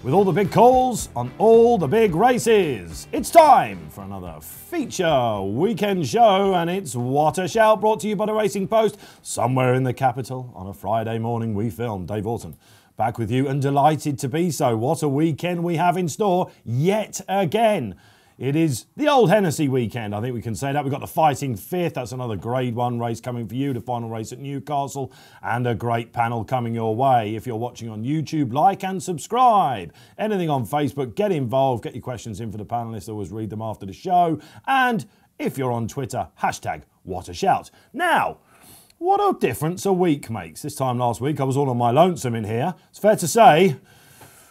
with all the big calls on all the big races. It's time for another feature weekend show, and it's What a Shout, brought to you by the Racing Post. Somewhere in the capital on a Friday morning we film. Dave Orton back with you and delighted to be so. What a weekend we have in store yet again. It is the Old Hennessy weekend, I think we can say that. We've got the Fighting Fifth, that's another Grade 1 race coming for you, the final race at Newcastle, and a great panel coming your way. If you're watching on YouTube, like and subscribe. Anything on Facebook, get involved, get your questions in for the panellists, always read them after the show. And if you're on Twitter, hashtag What a Shout. Now, what a difference a week makes. This time last week I was all on my lonesome in here. It's fair to say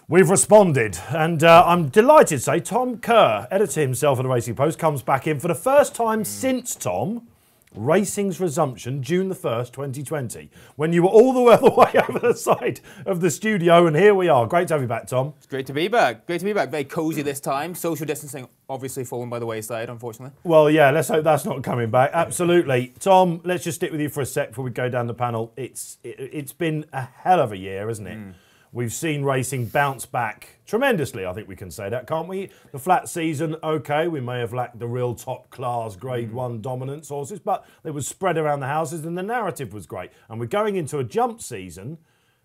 we've responded, and I'm delighted to say Tom Kerr, editor himself of the Racing Post, comes back in for the first time since, Tom, racing's resumption, June the 1st, 2020, when you were all the way over the side of the studio, and here we are. Great to have you back, Tom. It's great to be back. Great to be back. Very cosy this time. Social distancing obviously fallen by the wayside, unfortunately. Well, yeah, let's hope that's not coming back. Absolutely. Tom, let's just stick with you for a sec before we go down the panel. It's been a hell of a year, isn't it? We've seen racing bounce back tremendously, I think we can say that, can't we? The flat season, OK, we may have lacked the real top-class Grade 1 dominance horses, but it was spread around the houses and the narrative was great. And we're going into a jump season.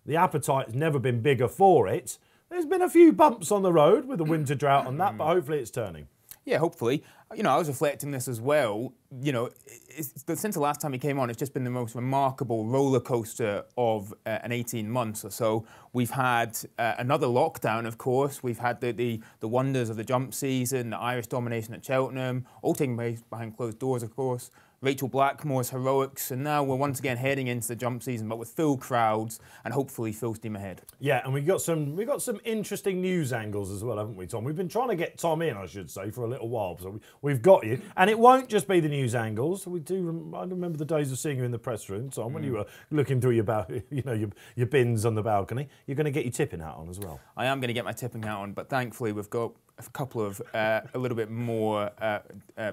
The appetite has never been bigger for it. There's been a few bumps on the road with the winter drought and that, but hopefully it's turning. Yeah, hopefully. You know, I was reflecting this as well. You know, since the last time he came on, it's just been the most remarkable roller coaster of an 18 months or so. We've had another lockdown, of course. We've had the wonders of the jump season, the Irish domination at Cheltenham, all taking place behind closed doors, of course. Rachel Blackmore's heroics, and now we're once again heading into the jump season, but with full crowds and hopefully full steam ahead. Yeah, and we've got some interesting news angles as well, haven't we, Tom? We've been trying to get Tom in, I should say, for a little while, so we've got you. And it won't just be the news angles. I remember the days of seeing you in the press room, Tom, when you were looking through your bins on the balcony. You're going to get your tipping hat on as well. I am going to get my tipping hat on, but thankfully we've got a couple of a little bit more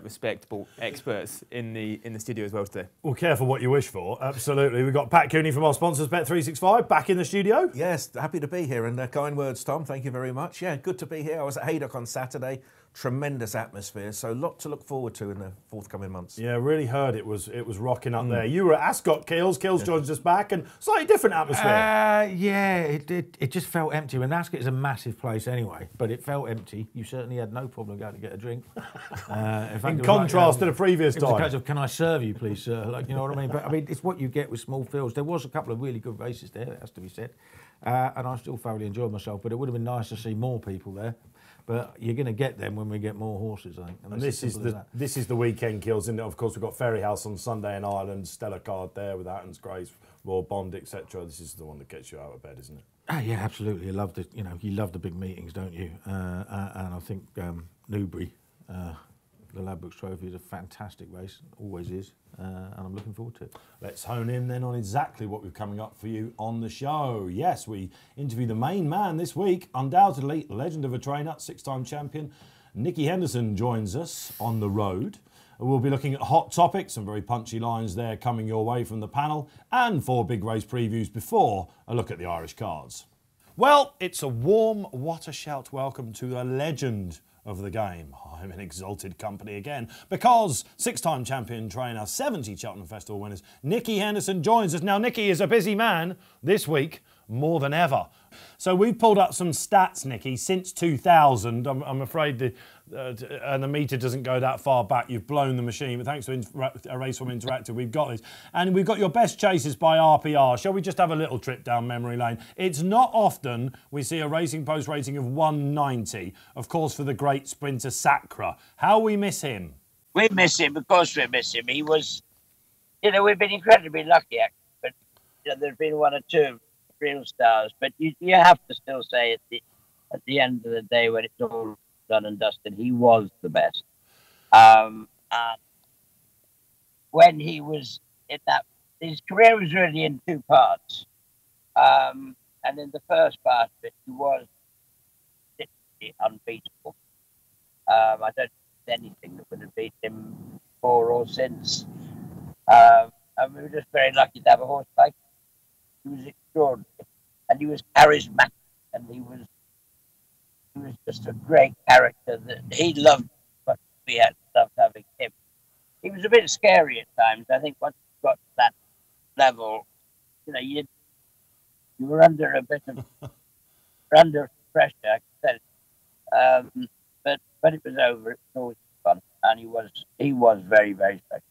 respectable experts in the studio as well today. Well, careful what you wish for. Absolutely. We've got Pat Cooney from our sponsors, Bet365, back in the studio. Yes, happy to be here, and kind words, Tom. Thank you very much. Yeah, good to be here. I was at Haydock on Saturday. Tremendous atmosphere, so a lot to look forward to in the forthcoming months. Yeah, really heard it was rocking up there. You were at Ascot, Keels joins us back, and slightly different atmosphere. Yeah, it just felt empty. And Ascot is a massive place anyway, but it felt empty. You certainly had no problem going to get a drink. In contrast to the previous time. It was a case of, can I serve you, please, sir? Like, you know what I mean? But I mean, it's what you get with small fields. There was a couple of really good races there, it has to be said, and I still thoroughly enjoyed myself. But it would have been nice to see more people there. But you're going to get them when we get more horses, I think. And this is the weekend, Kills, isn't it? Of course, we've got Fairyhouse on Sunday in Ireland, Stellar Card there with Atton's Grace, Royal Bond, etc. This is the one that gets you out of bed, isn't it? Yeah, absolutely. You love the big meetings, don't you? And I think Newbury, the Ladbrokes Trophy, is a fantastic race, always is, and I'm looking forward to it. Let's hone in then on exactly what we're coming up for you on the show. Yes, we interview the main man this week, undoubtedly legend of a trainer, six-time champion. Nicky Henderson joins us on the road. We'll be looking at hot topics, some very punchy lines there coming your way from the panel, and 4 big race previews before a look at the Irish cards. Well, it's a warm What a Shout welcome to a legend of the game. I'm in exalted company again because 6-time champion trainer, 70 Cheltenham Festival winners, Nicky Henderson joins us. Now, Nicky is a busy man this week, more than ever. So we've pulled up some stats, Nicky, since 2000. I'm afraid and the meter doesn't go that far back. You've blown the machine, but thanks to Raceform Interactive, we've got this. And we've got your best chases by RPR. Shall we just have a little trip down memory lane? It's not often we see a Racing Post rating of 190, of course, for the great sprinter Sacra. How we miss him? We miss him, of course we miss him. He was, we've been incredibly lucky, actually, but there's been 1 or 2 real stars, but you have to still say at the end of the day, when it's all done and dusted, he was the best. And when he was in that, his career was really in 2 parts. And in the first part of it, he was literally unbeatable. I don't think there's anything that would have beat him before or since. And we were just very lucky to have a horse like him. He was extraordinary, and he was charismatic, and he was he was just a great character that he loved, but we had loved having him. He was a bit scary at times. I think once you got to that level, you know, you were under a bit of under pressure, I can tell you. But it was over. It was always fun, and he was very, very special.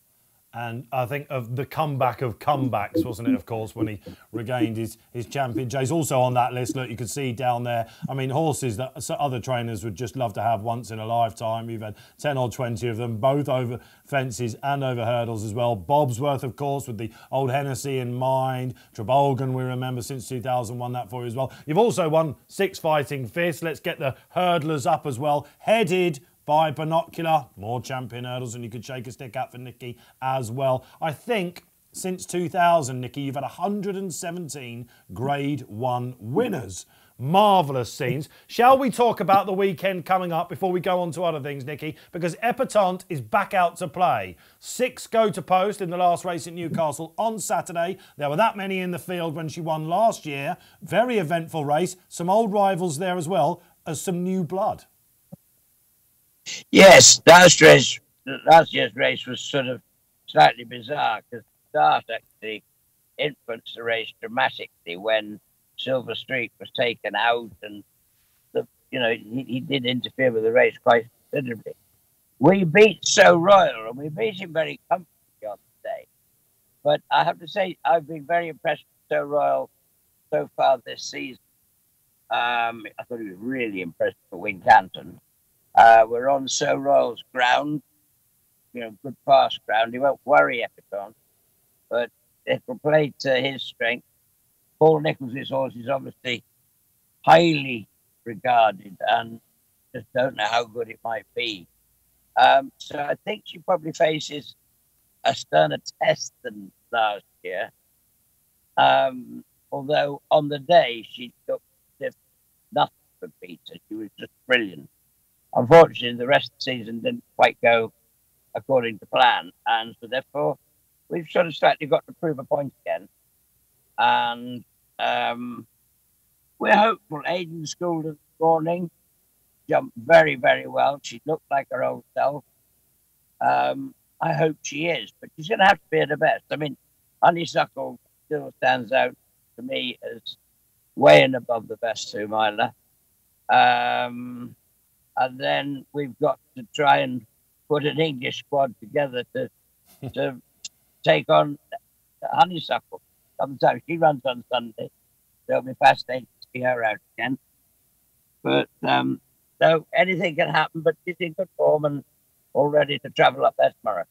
And I think of the comeback of comebacks, wasn't it, of course, when he regained his champion chase. Also on that list, look, you could see down there, I mean, horses that other trainers would just love to have once in a lifetime. We've had 10 or 20 of them, both over fences and over hurdles as well. Bobsworth, of course, with the old Hennessy in mind. Trabolgan, we remember, since 2001, that for you as well. You've also won 6 Fighting Fists. Let's get the hurdlers up as well. Headed by Binocular, more champion hurdles, and you could shake a stick at for Nicky as well. I think since 2000, Nicky, you've had 117 Grade 1 winners. Marvellous scenes. Shall we talk about the weekend coming up before we go on to other things, Nicky? Because Epitont is back out to play. 6 go to post in the last race at Newcastle on Saturday. There were that many in the field when she won last year. Very eventful race. Some old rivals there as well as some new blood. Yes, last year's race was sort of slightly bizarre because Start actually influenced the race dramatically when Silver Streak was taken out, and he did interfere with the race quite considerably. We beat So Royal, and we beat him very comfortably on the day. But I have to say, I've been very impressed with So Royal so far this season. I thought he was really impressive for Wincanton. We're on So Royal's ground, good fast ground. He won't worry Epitont, but it'll play to his strength. Paul Nicholls' horse is obviously highly regarded, and just don't know how good it might be. So I think she probably faces a sterner test than last year. Although on the day she looked as if nothing could beat her. She was just brilliant. Unfortunately, the rest of the season didn't quite go according to plan, and so therefore we've sort of slightly got to prove a point again. And we're hopeful. Aidan School this morning jumped very, very well. She looked like her old self. I hope she is, but she's going to have to be at her best. I mean, Honeysuckle still stands out to me as way and above the best 2-miler. And then we've got to try and put an English squad together to take on Honeysuckle. Sometimes she runs on Sunday. It'll be fascinating to see her out again. But so anything can happen, but she's in good form and all ready to travel up there tomorrow.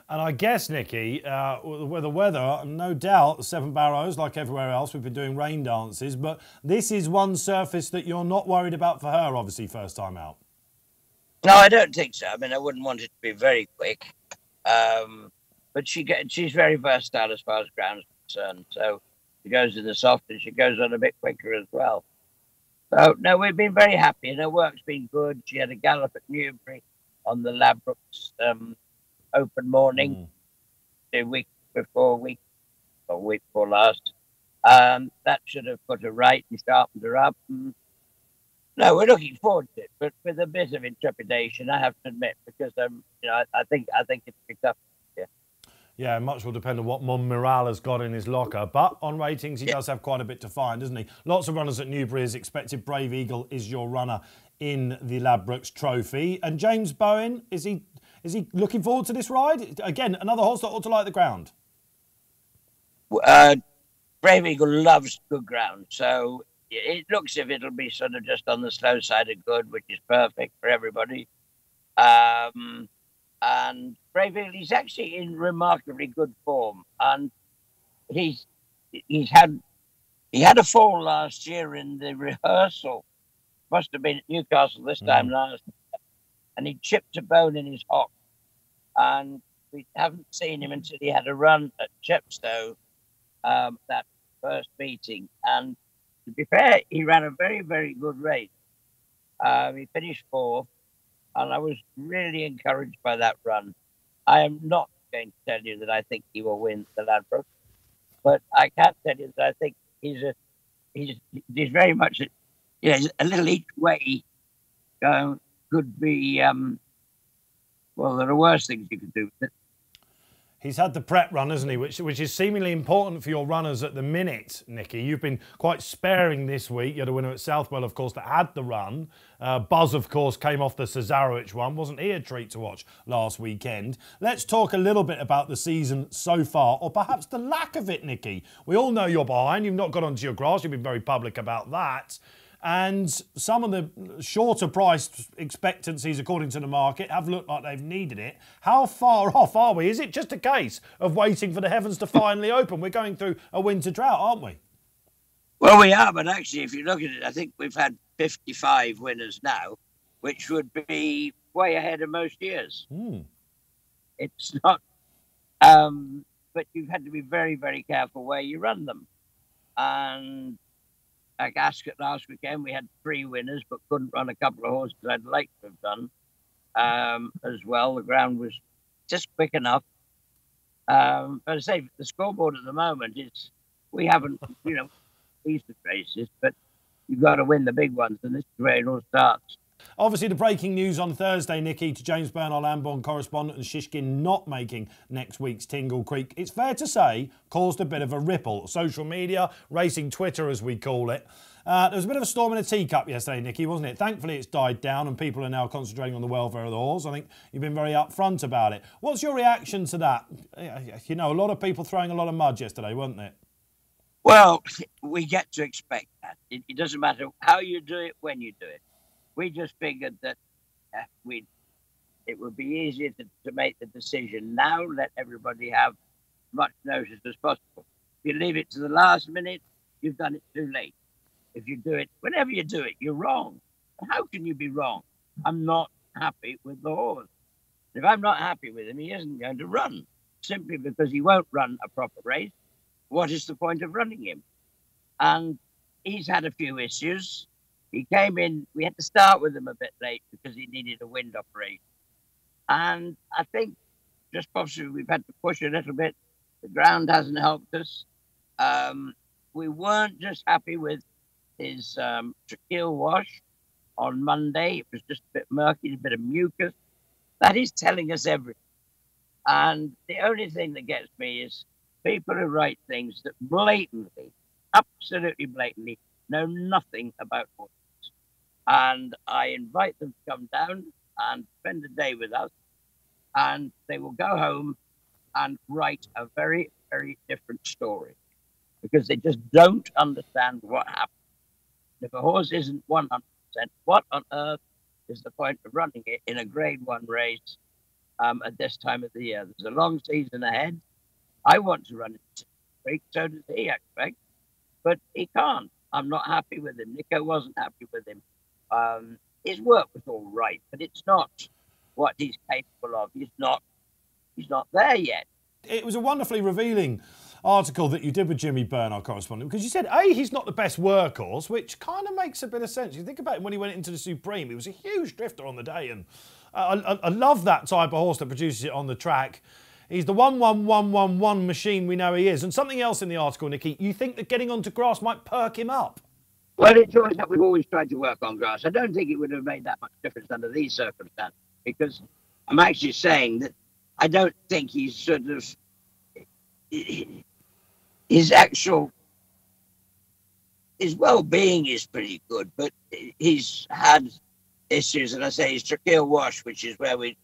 And I guess, Nicky, with the weather, no doubt, Seven Barrows, like everywhere else, we've been doing rain dances, but this is one surface that you're not worried about for her, obviously, first time out. No, I don't think so. I mean, I wouldn't want it to be very quick. But she's very versatile as far as ground's concerned. So she goes in the soft and she goes on a bit quicker as well. So, no, we've been very happy and her work's been good. She had a gallop at Newbury on the Ladbrokes open morning, the week before last. That should have put her right and sharpened her up. No, we're looking forward to it, but with a bit of intrepidation, I have to admit, because I think it's picked up. Yeah, much will depend on what Monmiral has got in his locker. But on ratings, he does have quite a bit to find, doesn't he? Lots of runners at Newbury as expected. Brave Eagle is your runner in the Ladbrokes Trophy. And James Bowen, is he looking forward to this ride? Again, another horse that ought to like the ground. Brave Eagle loves good ground, so it looks as if it'll be sort of just on the slow side of good, which is perfect for everybody. And Brave Eagle, he's actually in remarkably good form, and he had a fall last year in the rehearsal. Must have been at Newcastle this time last year, and he chipped a bone in his hock, and we haven't seen him until he had a run at Chepstow, that first meeting. And to be fair, he ran a very, very good race. He finished 4th. And I was really encouraged by that run. I am not going to tell you that I think he will win the Ladbrokes, but I can tell you that I think he's very much a little each way could be, well, there are worse things you could do with it. He's had the prep run, hasn't he, which is seemingly important for your runners at the minute, Nicky. You've been quite sparing this week. You had a winner at Southwell, of course, that had the run. Buzz, of course, came off the Cesarewicz one. Wasn't he a treat to watch last weekend? Let's talk a little bit about the season so far, or perhaps the lack of it, Nicky. We all know you're behind. You've not got onto your grass. You've been very public about that. And some of the shorter priced expectancies, according to the market, have looked like they've needed it. How far off are we? Is it just a case of waiting for the heavens to finally open? We're going through a winter drought, aren't we? Well, we are, but actually, if you look at it, I think we've had 55 winners now, which would be way ahead of most years. It's not, but you've had to be very, very careful where you run them. And like Ascot last weekend, we had 3 winners, but couldn't run a couple of horses I'd like to have done as well. The ground was just quick enough. But I say the scoreboard at the moment is, we haven't, these races, but you've got to win the big ones, and this is where it all starts. Obviously, the breaking news on Thursday, Nicky, to James Bernard Lambourne correspondent and Shishkin not making next week's Tingle Creek, it's fair to say, caused a bit of a ripple. Social media, racing Twitter as we call it. There was a bit of a storm in a teacup yesterday, Nicky, wasn't it? Thankfully, it's died down and people are now concentrating on the welfare of the horse. I think you've been very upfront about it. What's your reaction to that? A lot of people throwing a lot of mud yesterday, weren't there? Well, we get to expect that. It doesn't matter how you do it, when you do it. We just figured that it would be easier to make the decision now, let everybody have as much notice as possible. If you leave it to the last minute, you've done it too late. If you do it, whenever you do it, you're wrong. How can you be wrong? I'm not happy with the horse. If I'm not happy with him, he isn't going to run, simply because he won't run a proper race. What is the point of running him? And he's had a few issues. He came in, we had to start with him a bit late because he needed a wind operation. And I think just possibly we've had to push a little bit. The ground hasn't helped us. We weren't just happy with his tracheel wash on Monday. It was just a bit murky, a bit of mucus. That is telling us everything. And the only thing that gets me is people who write things that blatantly, absolutely blatantly, know nothing about horses. And I invite them to come down and spend a day with us, and they will go home and write a very, very different story because they just don't understand what happened. If a horse isn't 100%, what on earth is the point of running it in a Grade 1 race at this time of the year? There's a long season ahead. I want to run it, so does he, I expect, but he can't. I'm not happy with him. Nico wasn't happy with him. His work was all right, but it's not what he's capable of. He's not there yet. It was a wonderfully revealing article that you did with Jimmy Byrne, our correspondent, because you said, A, he's not the best workhorse, which kind of makes a bit of sense. You think about it, when he went into the Supreme, he was a huge drifter on the day, and I love that type of horse that produces it on the track. He's the 1-1-1-1-1 machine we know he is. And something else in the article, Nicky, you think that getting onto grass might perk him up? Well, it's always that we've always tried to work on grass. I don't think it would have made that much difference under these circumstances, because I'm actually saying that I don't think he's sort of, his well-being is pretty good, but he's had issues, and I say his tracheal wash, which is where we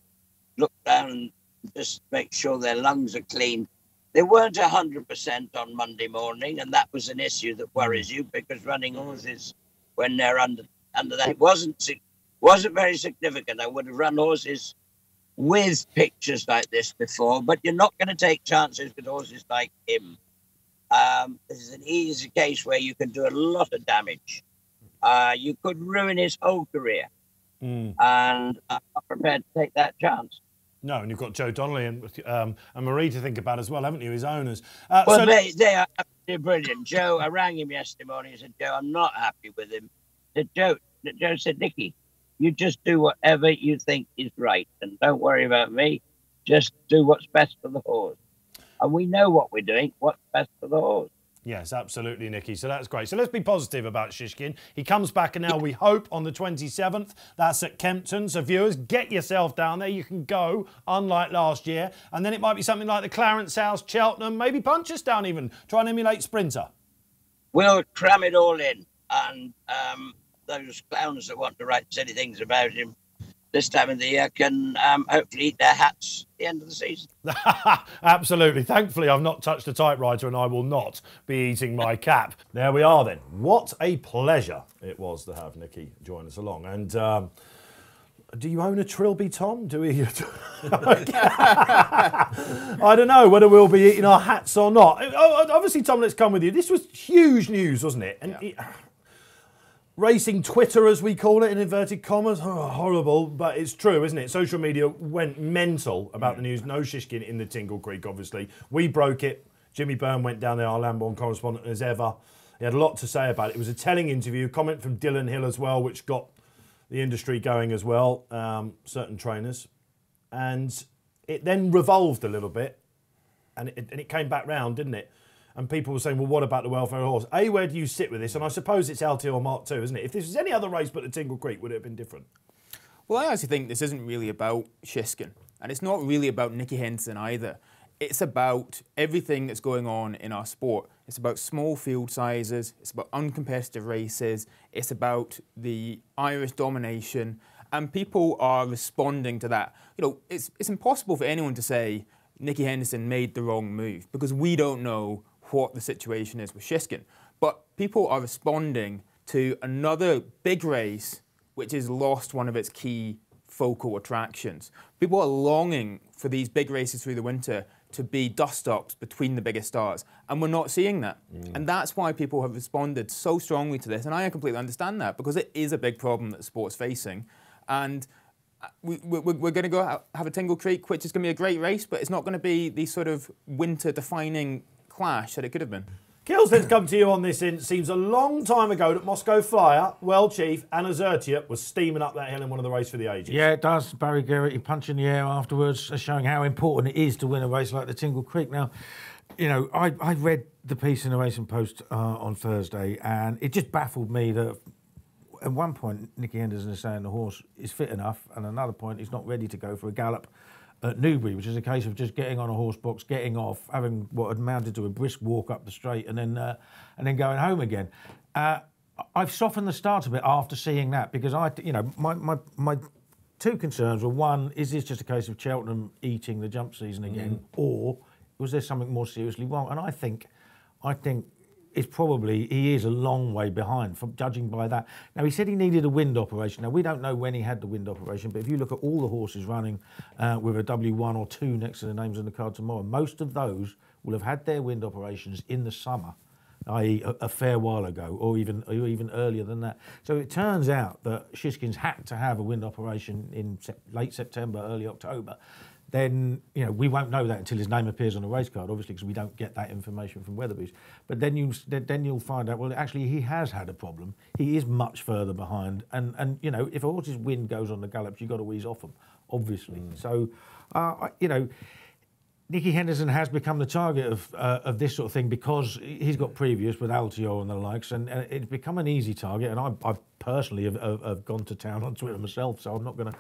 look down and just make sure their lungs are clean. They weren't 100% on Monday morning, and that was an issue that worries you, because running horses when they're under that wasn't very significant. I would have run horses with pictures like this before, but you're not going to take chances with horses like him. This is an easy case where you can do a lot of damage. You could ruin his whole career, and I'm not prepared to take that chance. No, and you've got Joe Donnelly and Marie to think about as well, haven't you, his owners? Well, they are absolutely brilliant. Joe, I rang him yesterday morning and said, Joe, I'm not happy with him. Joe said, Nicky, you just do whatever you think is right, and don't worry about me. Just do what's best for the horse. And we know what we're doing, what's best for the horse. Yes, absolutely, Nicky. So that's great. So let's be positive about Shishkin. He comes back, and now we hope on the 27th. That's at Kempton. So viewers, get yourself down there. You can go, unlike last year. And then it might be something like the Clarence House, Cheltenham, maybe Punchestown even. Try and emulate Sprinter. We'll cram it all in. And those clowns that want to write silly things about him this time of the year can hopefully eat their hats at the end of the season. Absolutely. Thankfully, I've not touched a typewriter and I will not be eating my cap. There we are then. What a pleasure it was to have Nicky join us along. And do you own a Trilby, Tom? Do we? I don't know whether we'll be eating our hats or not. Obviously, Tom, let's come with you. This was huge news, wasn't it? And racing Twitter, as we call it, in inverted commas, horrible, but it's true, isn't it? Social media went mental about the news. No Shishkin in the Tingle Creek, obviously. We broke it. Jimmy Byrne went down there, our Lambourne correspondent, as ever. He had a lot to say about it. It was a telling interview, a comment from Dylan Hill as well, which got the industry going as well, certain trainers. And it then revolved a little bit, and it came back round, didn't it? And people were saying, well, what about the welfare horse? A, where do you sit with this? And I suppose it's LT or Mark 2, isn't it? If this was any other race but the Tingle Creek, would it have been different? Well, I actually think this isn't really about Shishkin. And it's not really about Nicky Henderson either. It's about everything that's going on in our sport. It's about small field sizes. It's about uncompetitive races. It's about the Irish domination. And people are responding to that. You know, it's impossible for anyone to say Nicky Henderson made the wrong move because we don't know what the situation is with Shishkin. But people are responding to another big race which has lost one of its key focal attractions. People are longing for these big races through the winter to be dust-ups between the biggest stars, and we're not seeing that. And that's why people have responded so strongly to this, and I completely understand that, because it is a big problem that the sport's facing. And we're going to go have a Tingle Creek, which is going to be a great race, but it's not going to be the sort of winter-defining clash that it could have been. Kills, let's come to you on this. It seems a long time ago that Moscow Flyer, World Chief, and Azertia was steaming up that hill in one of the race for the ages. Yeah, it does. Barry Garrett punch in the air afterwards, showing how important it is to win a race like the Tingle Creek. Now, you know, I read the piece in the Racing Post on Thursday, and it just baffled me that at one point Nicky Henderson is saying the horse is fit enough, and another point he's not ready to go for a gallop at Newbury, which is a case of just getting on a horse box, getting off, having what had amounted to a brisk walk up the straight, and then going home again. I've softened the start a bit after seeing that, because my two concerns were, one, is this just a case of Cheltenham eating the jump season again, or was there something more seriously wrong? And I think it's probably, he is a long way behind, from judging by that. Now, he said he needed a wind operation. Now, we don't know when he had the wind operation, but if you look at all the horses running with a W1 or 2 next to the names on the card tomorrow, most of those will have had their wind operations in the summer, i.e. a fair while ago, or even earlier than that. So it turns out that Shishkin's had to have a wind operation in late September, early October. Then, you know, we won't know that until his name appears on the race card, obviously, because we don't get that information from Weatherby's. But then you'll find out, well, actually, he has had a problem. He is much further behind. And you know, if a horse's wind goes on the gallops, you've got to ease off him, obviously. So, you know, Nicky Henderson has become the target of this sort of thing because he's got previous with Altior and the likes, and it's become an easy target. And I personally have gone to town on Twitter myself, so I'm not going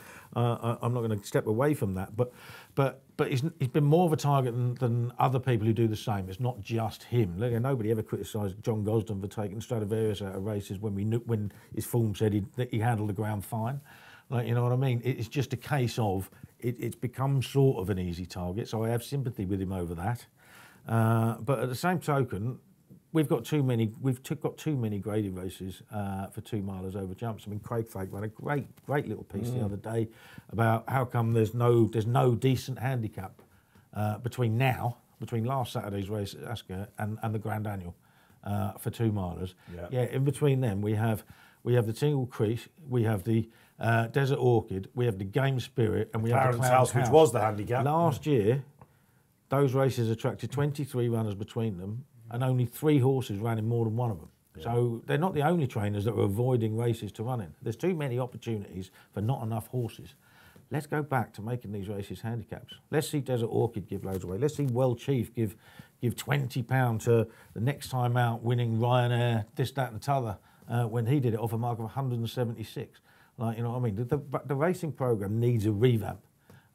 to step away from that. But he's been more of a target than other people who do the same. It's not just him. Look, nobody ever criticised John Gosden for taking Stradivarius out of races when his form said that he handled the ground fine. Like, you know what I mean? It's just a case of it's become sort of an easy target, so I have sympathy with him over that. But at the same token, we've got too many graded races for 2 milers over jumps. I mean, Craig Fake ran a great little piece the other day about how come there's no decent handicap between last Saturday's race at Ascot and the Grand Annual for 2 milers. Yeah, in between them we have the Tingle Creek, we have the Desert Orchid, we have the Game Spirit, and we have the Clarence House, which was the handicap. Last year, those races attracted 23 runners between them, and only 3 horses ran in more than one of them. Yeah. So they're not the only trainers that are avoiding races to run in. There's too many opportunities for not enough horses. let's go back to making these races handicaps. Let's see Desert Orchid give loads away. Let's see Well Chief give £20 to the next time out winning Ryanair, this, that and t'other, when he did it off a mark of 176. Like, you know what I mean? The racing programme needs a revamp.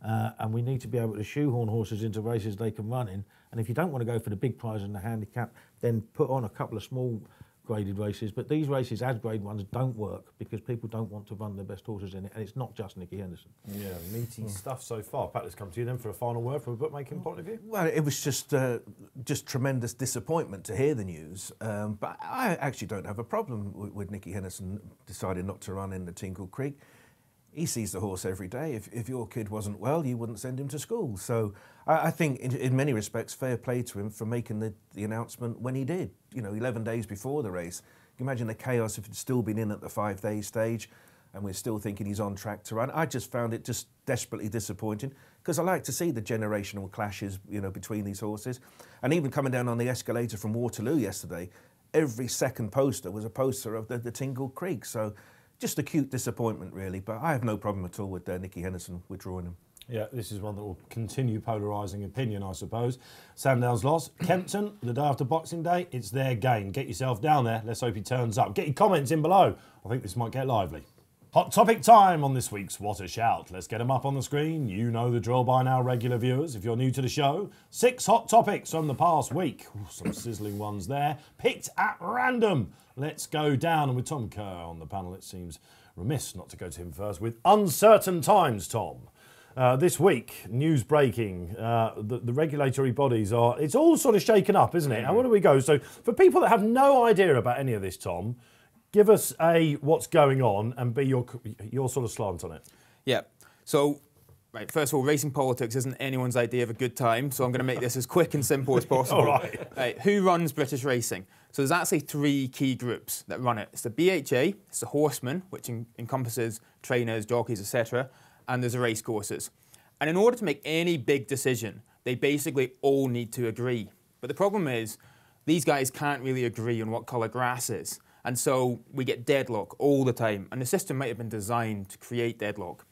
And we need to be able to shoehorn horses into races they can run in. And if you don't want to go for the big prize and the handicap, then put on a couple of small graded races. But these races, as grade ones, don't work because people don't want to run their best horses in it. And it's not just Nicky Henderson. Yeah, meaty stuff so far. Pat, let's come to you then for a final word from a bookmaking point of view. Well, it was just tremendous disappointment to hear the news. But I actually don't have a problem with Nicky Henderson deciding not to run in the Tingle Creek. He sees the horse every day. If your kid wasn't well, you wouldn't send him to school. So I think, in many respects, fair play to him for making the announcement when he did. 11 days before the race. You can imagine the chaos if he'd still been in at the 5-day stage, and we're still thinking he's on track to run. I just found it just desperately disappointing because I like to see the generational clashes, between these horses. And even coming down on the escalator from Waterloo yesterday, every second poster was a poster of the Tingle Creek. So. Just a cute disappointment, really, but I have no problem at all with Nicky Henderson withdrawing him. Yeah, this is one that will continue polarising opinion, I suppose. Sandown's loss. Kempton, the day after Boxing Day, it's their game. Get yourself down there. Let's hope he turns up. Get your comments in below. I think this might get lively. Hot topic time on this week's What a Shout. Let's get them up on the screen. You know the drill by now, regular viewers. If you're new to the show, 6 hot topics from the past week. Ooh, some sizzling ones there. Picked at random. Let's go down. And with Tom Kerr on the panel, it seems remiss not to go to him first with uncertain times, Tom. This week, news breaking, the regulatory bodies it's all sort of shaken up, isn't it? And where do we go? So for people that have no idea about any of this, Tom, give us A, what's going on, and B, your sort of slant on it. Yeah. So, right, first of all, racing politics isn't anyone's idea of a good time, so I'm going to make this as quick and simple as possible. All right. Right. Who runs British racing? So there's actually 3 key groups that run it. It's the BHA, it's the horsemen, which encompasses trainers, jockeys, etc., and there's the race courses. And in order to make any big decision, they basically all need to agree. But the problem is, these guys can't really agree on what colour grass is. And so we get deadlock all the time. And the system might have been designed to create deadlock.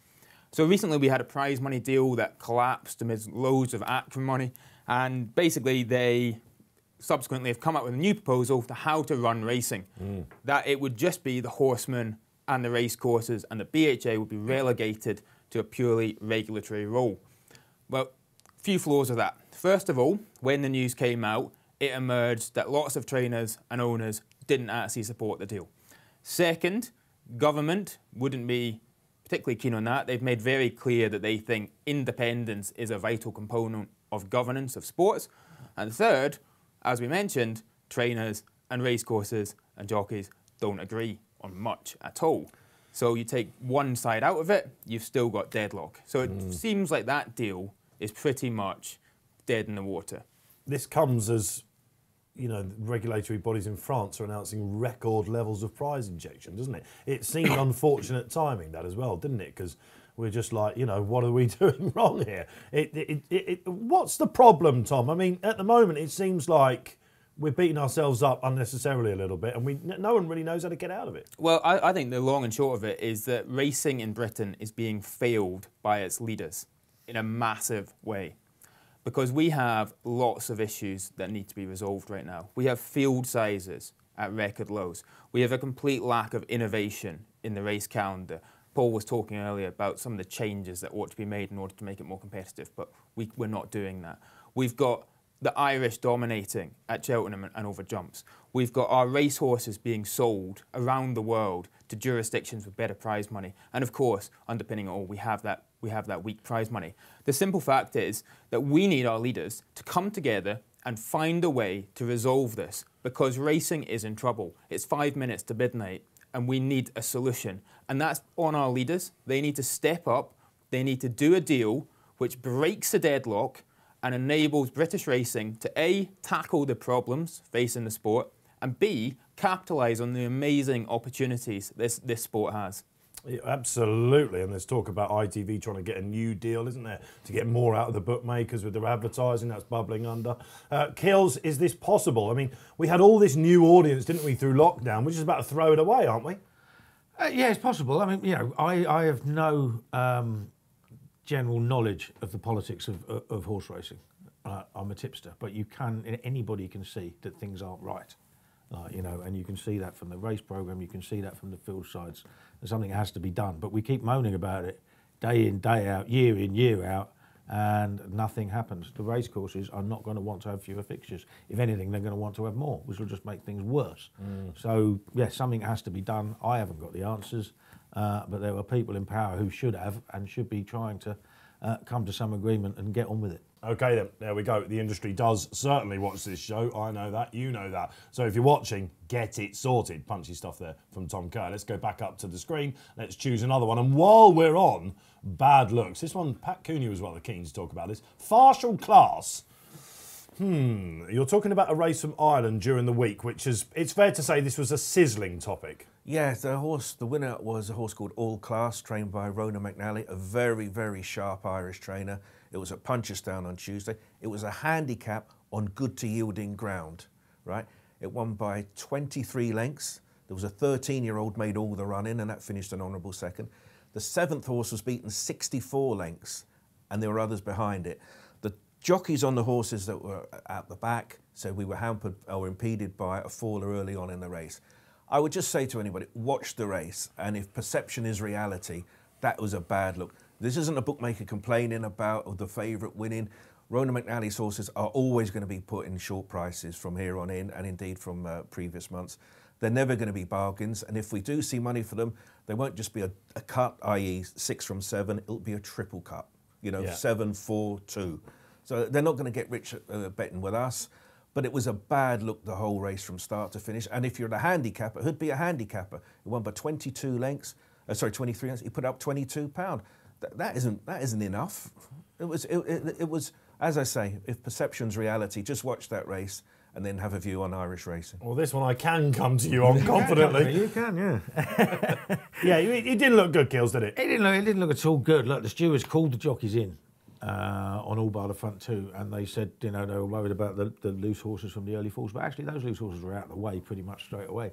So recently we had a prize money deal that collapsed amid loads of acrimony. And basically they subsequently have come up with a new proposal to how to run racing. That it would just be the horsemen and the race courses, and the BHA would be relegated to a purely regulatory role. Well, few flaws of that. First of all, when the news came out, it emerged that lots of trainers and owners didn't actually support the deal. Second, government wouldn't be particularly keen on that. They've made very clear that they think independence is a vital component of governance of sports. And third, as we mentioned, trainers and racecourses and jockeys don't agree on much at all. So you take one side out of it, you've still got deadlock. So it seems like that deal is pretty much dead in the water. This comes as, regulatory bodies in France are announcing record levels of prize injection, doesn't it? It seemed unfortunate timing, that as well, didn't it? Because we're just like, what are we doing wrong here? What's the problem, Tom? I mean, at the moment, it seems like we're beating ourselves up unnecessarily a little bit, and no one really knows how to get out of it. Well, I think the long and short of it is that racing in Britain is being failed by its leaders in a massive way. Because we have lots of issues that need to be resolved right now. We have field sizes at record lows. We have a complete lack of innovation in the race calendar. Paul was talking earlier about some of the changes that ought to be made in order to make it more competitive, but we're not doing that. We've got the Irish dominating at Cheltenham and over jumps. We've got our racehorses being sold around the world to jurisdictions with better prize money. And of course, underpinning it all, we have that weak prize money. The simple fact is that we need our leaders to come together and find a way to resolve this, because racing is in trouble. It's 5 minutes to midnight and we need a solution. And that's on our leaders. They need to step up. They need to do a deal which breaks the deadlock and enables British racing to A, tackle the problems facing the sport, and B, capitalise on the amazing opportunities this sport has. Yeah, absolutely, and there's talk about ITV trying to get a new deal, isn't there, to get more out of the bookmakers with their advertising. That's bubbling under. Kills, is this possible? I mean, we had all this new audience, didn't we, through lockdown? We're just about to throw it away, aren't we? Yeah, it's possible. I mean, I have no general knowledge of the politics of horse racing. I'm a tipster, but anybody can see that things aren't right. You know, and you can see that from the race program, you can see that from the field sides. And something has to be done, but we keep moaning about it day in, day out, year in, year out, and nothing happens. The race courses are not going to want to have fewer fixtures. If anything, they're going to want to have more, which will just make things worse. So, yes, something has to be done. I haven't got the answers, but there are people in power who should have and should be trying to come to some agreement and get on with it. Okay then, there we go. The industry does certainly watch this show. I know that, you know that. So if you're watching, get it sorted. Punchy stuff there from Tom Kerr. Let's go back up to the screen. Let's choose another one. And while we're on bad looks, this one, Pat Cooney was rather keen to talk about this. Farcial class. You're talking about a race from Ireland during the week, which is, it's fair to say this was a sizzling topic. Yeah, the winner was a horse called All Class, trained by Rona McNally, a very, very sharp Irish trainer. It was at Punchestown on Tuesday. It was a handicap on good to yielding ground, right? It won by 23 lengths. There was a 13-year-old made all the run in, and that finished an honourable second. The 7th horse was beaten 64 lengths, and there were others behind it. The jockeys on the horses that were at the back said we were hampered or impeded by a faller early on in the race. I would just say to anybody, watch the race, and if perception is reality, that was a bad look. This isn't a bookmaker complaining about the favourite winning. Rona McNally's horses are always going to be put in short prices from here on in, and indeed from previous months. They're never going to be bargains, and if we do see money for them, they won't just be a cut, i.e. 6 from 7, it'll be a triple cut, you know, 7, 4, 2. So they're not going to get rich betting with us, but it was a bad look the whole race from start to finish. And if you're the handicapper, who'd be a handicapper? He won by 23 lengths. He put up £22. That isn't enough. It was, as I say, if perception's reality, just watch that race and then have a view on Irish racing. Well, this one I can come to you on confidently. You can, yeah. Yeah, it didn't look good, Kills, did it? It didn't look at all good. Look, the stewards called the jockeys in on all bar the front two, and they said, you know, they were worried about the loose horses from the early falls, but actually those loose horses were out of the way pretty much straight away.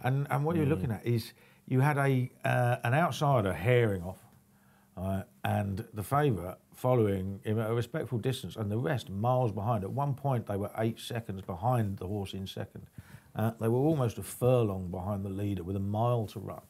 And what you're looking at is you had an outsider herring off, and the favourite following him at a respectful distance, and the rest miles behind. At one point, they were 8 seconds behind the horse in second. They were almost a furlong behind the leader with a mile to run,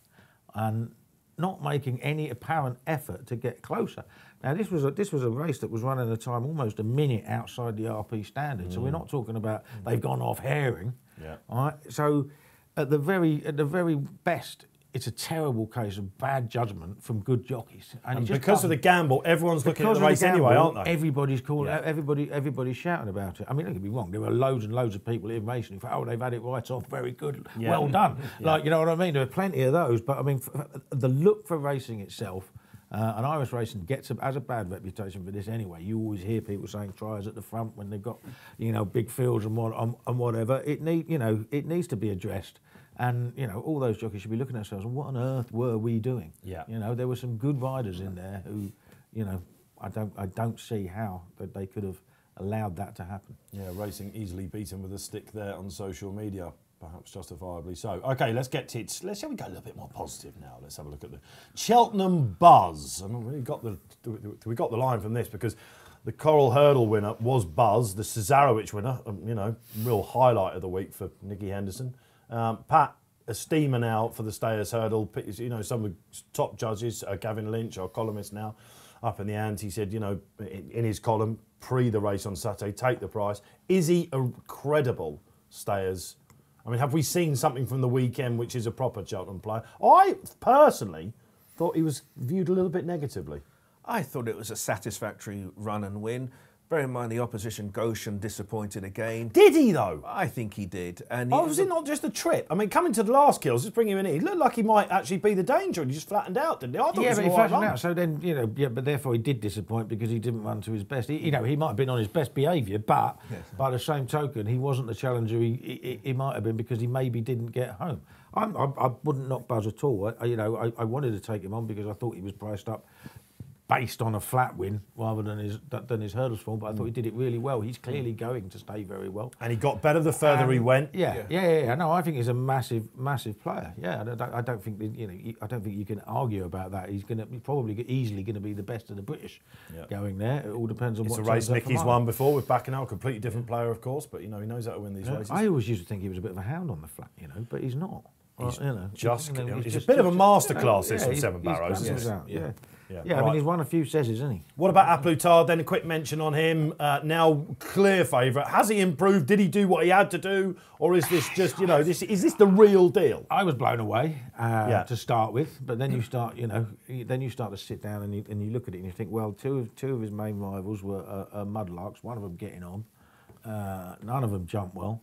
and not making any apparent effort to get closer. Now, this was a race that was running a time almost a minute outside the RP standard. So we're not talking about they've gone off herring. Yeah. All right. So at the very best, it's a terrible case of bad judgment from good jockeys. And because of the gamble, everyone's looking at the race anyway, aren't they? Everybody's calling. Yeah. Everybody's shouting about it. I mean, don't get me wrong. There were loads and loads of people in racing who thought, "Oh, they've had it right off. Very good. Yeah. Well done." Yeah. Like, you know what I mean? There are plenty of those. But I mean, the look for racing itself, and Irish racing has a bad reputation for this anyway. You always hear people saying tries at the front when they've got, you know, big fields and whatever. It needs to be addressed. And, you know, all those jockeys should be looking at themselves, what on earth were we doing? Yeah. You know, there were some good riders in there who, you know, I don't see how that they could have allowed that to happen. Yeah, racing easily beaten with a stick there on social media, perhaps justifiably so. Okay, shall we go a little bit more positive now? Let's have a look at the Cheltenham Buzz. I mean, we got the line from this because the Coral Hurdle winner was Buzz, the Cesarewitch winner, you know, real highlight of the week for Nicky Henderson. Pat, a steamer now for the Stayers Hurdle. You know, some of the top judges, Gavin Lynch, our columnist now, up in the ante, he said, you know, in his column, pre the race on Saturday, take the price. Is he a credible Stayers? I mean, have we seen something from the weekend which is a proper Cheltenham player? I personally thought he was viewed a little bit negatively. I thought it was a satisfactory run and win. Bear in mind the opposition, Goshen, disappointed again. Did he, though? I think he did. And was it not just a trip? I mean, coming to the last Kills, just bring him in here, he looked like he might actually be the danger, and he just flattened out, didn't he? I thought it was but he right flattened out, so then, you know, yeah, but therefore he did disappoint because he didn't run to his best. He might have been on his best behaviour, but by the same token, he wasn't the challenger he might have been because he maybe didn't get home. I wouldn't knock Buzz at all. I wanted to take him on because I thought he was priced up based on a flat win rather than his hurdles form, but I thought he did it really well. He's clearly going to stay very well. And he got better the further he went. Yeah. No, I think he's a massive player. Yeah, I don't think I don't think you can argue about that. He's probably easily going to be the best of the British going there. It all depends on it's what. It's a race Nicky's won before with Bacchanal, a completely different player, of course, but he knows how to win these races. I always used to think he was a bit of a hound on the flat, but he's not. He's he's a bit of a masterclass, this from Seven Barrows, isn't it? I mean, he's won a few sesses, hasn't he? What about Epitont? Then a quick mention on him. Now clear favourite. Has he improved? Did he do what he had to do, or is this just is this the real deal? I was blown away to start with, but then you start to sit down and you look at it and you think, well, two of his main rivals were mudlarks. One of them getting on, none of them jumped well.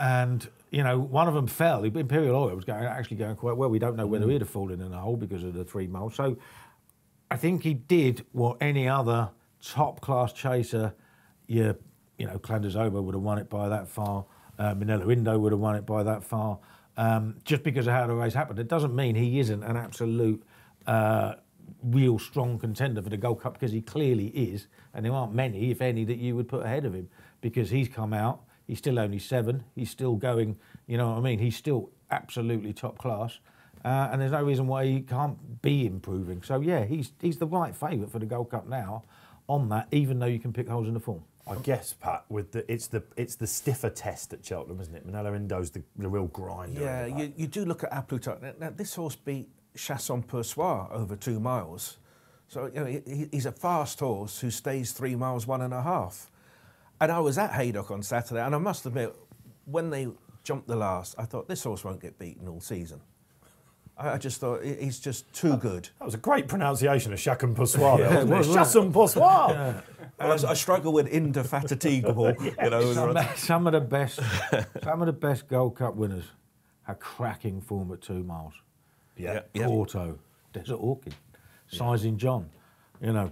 And, one of them fell. Imperial Oil was actually going quite well. We don't know whether he'd have fallen in a hole because of the 3 miles. So I think he did what any other top-class chaser, Clandazoba would have won it by that far. Minella Indo would have won it by that far. Just because of how the race happened. It doesn't mean he isn't an absolute real strong contender for the Gold Cup, because he clearly is. And there aren't many, if any, that you would put ahead of him, because he's come out. He's still only 7. He's still going, you know what I mean? He's still absolutely top class. And there's no reason why he can't be improving. So, yeah, he's the right favourite for the Gold Cup now on that, even though you can pick holes in the form. I guess, Pat, it's the stiffer test at Cheltenham, isn't it? Minella Indo's the real grinder. Yeah, you do look at Epitont. Now, this horse beat Chasson Persois over 2 miles. So, he's a fast horse who stays 3 miles, 1.5. And I was at Haydock on Saturday, and I must admit, when they jumped the last, I thought, this horse won't get beaten all season. I just thought, he's just too good. That was a great pronunciation of Chasson Persois, wasn't it? Chasson Persois. I struggle with indefatigable. Some of the best Gold Cup winners had cracking form at 2 miles. Auto, Desert Orchid, Sizing John.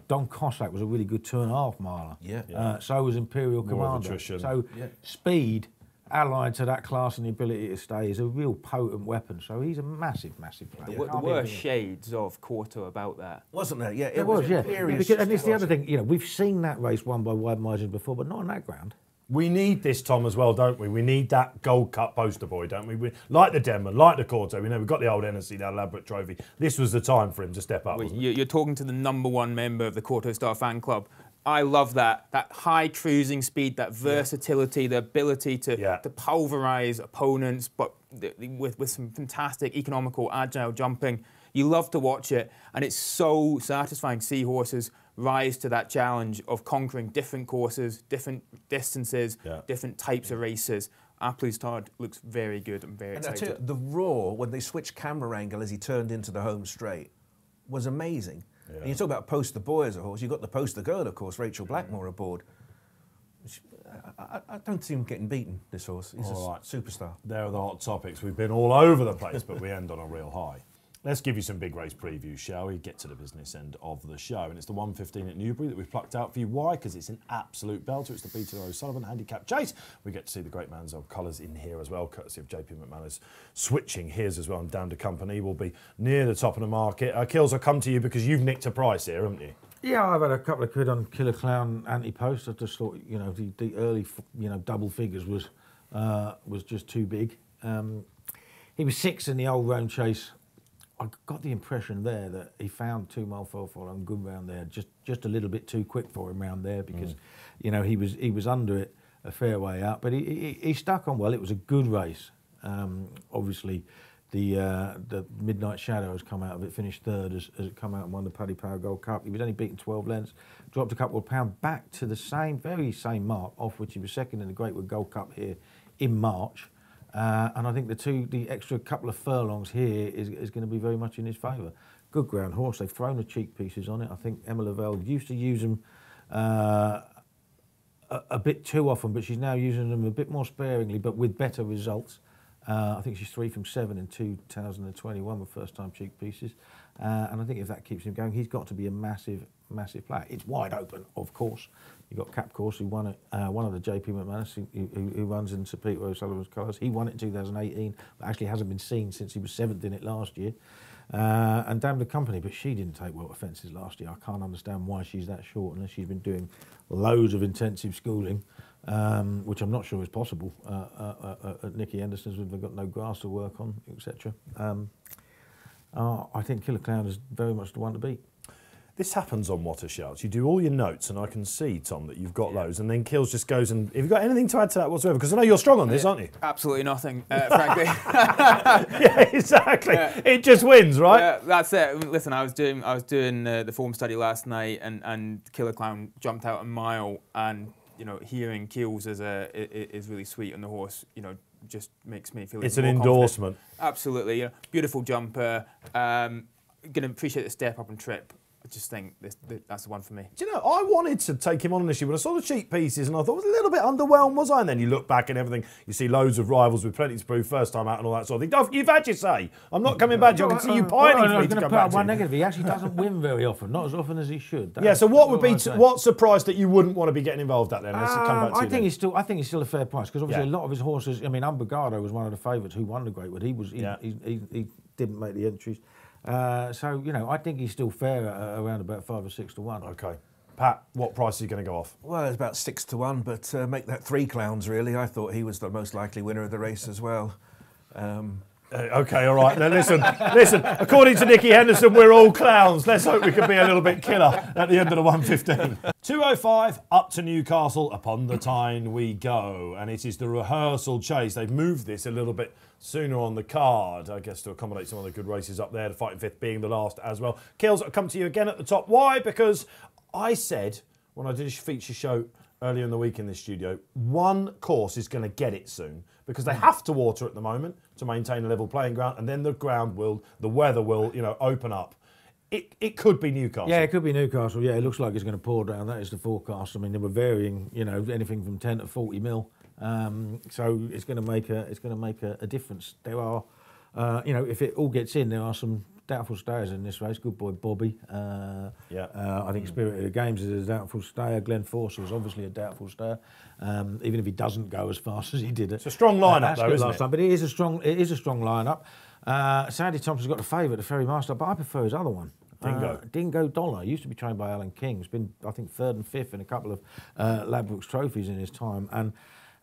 Don Cossack was a really good 2.5 miler. So was Imperial Commander. So speed, allied to that class and the ability to stay, is a real potent weapon. So he's a massive player. There were shades of Quarto about that. Wasn't there? Yeah, it was. And it's the other thing, we've seen that race won by wide margins before, but not on that ground. We need this, Tom, as well, don't we? We need that Gold Cup poster boy, don't we? Like the Denman, like the Quarto. We've got the old Hennessy, that elaborate trophy. This was the time for him to step up. You're talking to the #1 member of the Quarto Star fan club. I love that high cruising speed, that versatility, the ability to pulverise opponents, but with some fantastic economical, agile jumping. You love to watch it, and it's so satisfying to see horses rise to that challenge of conquering different courses, different distances, different types of races. Epitont looks very good and very excited. I tell you, the roar when they switched camera angle as he turned into the home straight was amazing. Yeah. And you talk about Poster Boy as a horse, you've got the Poster Girl, of course, Rachel Blackmore aboard. I don't see him getting beaten, this horse. He's a superstar. There are the hot topics. We've been all over the place, but we end on a real high. Let's give you some big race previews, shall we? Get to the business end of the show. And it's the 1:15 at Newbury that we've plucked out for you. Why? Because it's an absolute belter. It's the Peter O'Sullivan Handicap Chase. We get to see the great man's old colours in here as well, courtesy of JP McManus switching his as well. And Down to Company will be near the top of the market. Kills, I'll come to you because you've nicked a price here, haven't you? Yeah, I've had a couple of quid on Killer Clown anti-post. I just thought, the early, double figures was just too big. He was 6 in the old round chase. I got the impression there that he found 2 mile foal on good round there, just a little bit too quick for him round there because, he was under it a fair way out, but he stuck on well. It was a good race. Obviously, the Midnight Shadow has come out of it, finished 3rd as it come out and won the Paddy Power Gold Cup. He was only beaten 12 lengths, dropped a couple of pounds back to the very same mark off which he was 2nd in the Greatwood Gold Cup here in March. And I think the extra couple of furlongs here is going to be very much in his favour. Good ground horse. They've thrown the cheek pieces on it. I think Emma Lavelle used to use them a bit too often, but she's now using them a bit more sparingly, but with better results. I think she's 3 from 7 in 2021 with first-time cheek pieces. And I think if that keeps him going, he's got to be a massive player. It's wide open, of course. You've got Cap Course, who won it, one of the JP McManus, who runs in Sir Peter O'Sullivan's colours. He won it in 2018, but actually hasn't been seen since he was 7th in it last year. and Damn the Company, but she didn't take well to fences last year. I can't understand why she's that short unless she's been doing loads of intensive schooling, which I'm not sure is possible at Nicky Henderson's when they've got no grass to work on, etc. I think Killer Clown is very much the one to beat. This happens on What a Shout. You do all your notes, and I can see, Tom, that you've got those, and then Kills just goes and... Have you got anything to add to that whatsoever? Because I know you're strong on this, aren't you? Absolutely nothing, frankly. Yeah, exactly. Yeah. It just wins, right? Yeah, that's it. Listen, I was doing the form study last night, and Killer Clown jumped out a mile, and hearing Kills is really sweet on the horse. Just makes me feel. It's an endorsement. Absolutely, beautiful jumper. Going to appreciate the step up and trip. I just think that's the one for me. Do you know, I wanted to take him on initially, but I saw the cheap pieces and I thought I was a little bit underwhelmed, was I? And then you look back and everything, you see loads of rivals with plenty to prove, first time out and all that sort of thing. You've had your say. I'm not coming back to you. I can see you pining for me to come back to one negative. He actually doesn't win very often, not as often as he should. So what's the price that you wouldn't want to be getting involved at then? Let's come back to I think he's still a fair price, because obviously a lot of his horses, I mean, Umbergado was one of the favourites who won the Greatwood. He didn't make the entries. I think he's still fair around about 5 or 6 to 1. Okay. Pat, what price are you going to go off? Well, it's about 6 to 1, but make that 3 clowns, really. I thought he was the most likely winner of the race as well. Okay, all right. Now listen. According to Nicky Henderson, we're all clowns. Let's hope we can be a little bit killer at the end of the 1:15. 2:05 up to Newcastle. Upon the Tyne we go, and it is the Rehearsal Chase. They've moved this a little bit sooner on the card, I guess, to accommodate some of the good races up there. The Fighting Fifth being the last as well. Kills, I'll come to you again at the top. Why? Because I said when I did a feature show earlier in the week in this studio, one course is going to get it soon, because they have to water at the moment to maintain a level playing ground, and then the weather will, open up. It could be Newcastle. Yeah, it could be Newcastle. Yeah, it looks like it's going to pour down. That is the forecast. I mean, they were varying, anything from 10 to 40 mil. So it's going to make a difference. There are, if it all gets in, there are some doubtful stayers in this race. Good boy Bobby. I think Spirit of the Games is a doubtful stayer. Glenn Forster was obviously a doubtful stayer, even if he doesn't go as fast as he did. It's a strong lineup, though, isn't it? Time, but it is a strong lineup. Sandy Thompson's got the favourite, the Ferry Master, but I prefer his other one. Dingo Dollar. Used to be trained by Alan King. He's been, I think, 3rd and 5th in a couple of Ladbrokes trophies in his time, and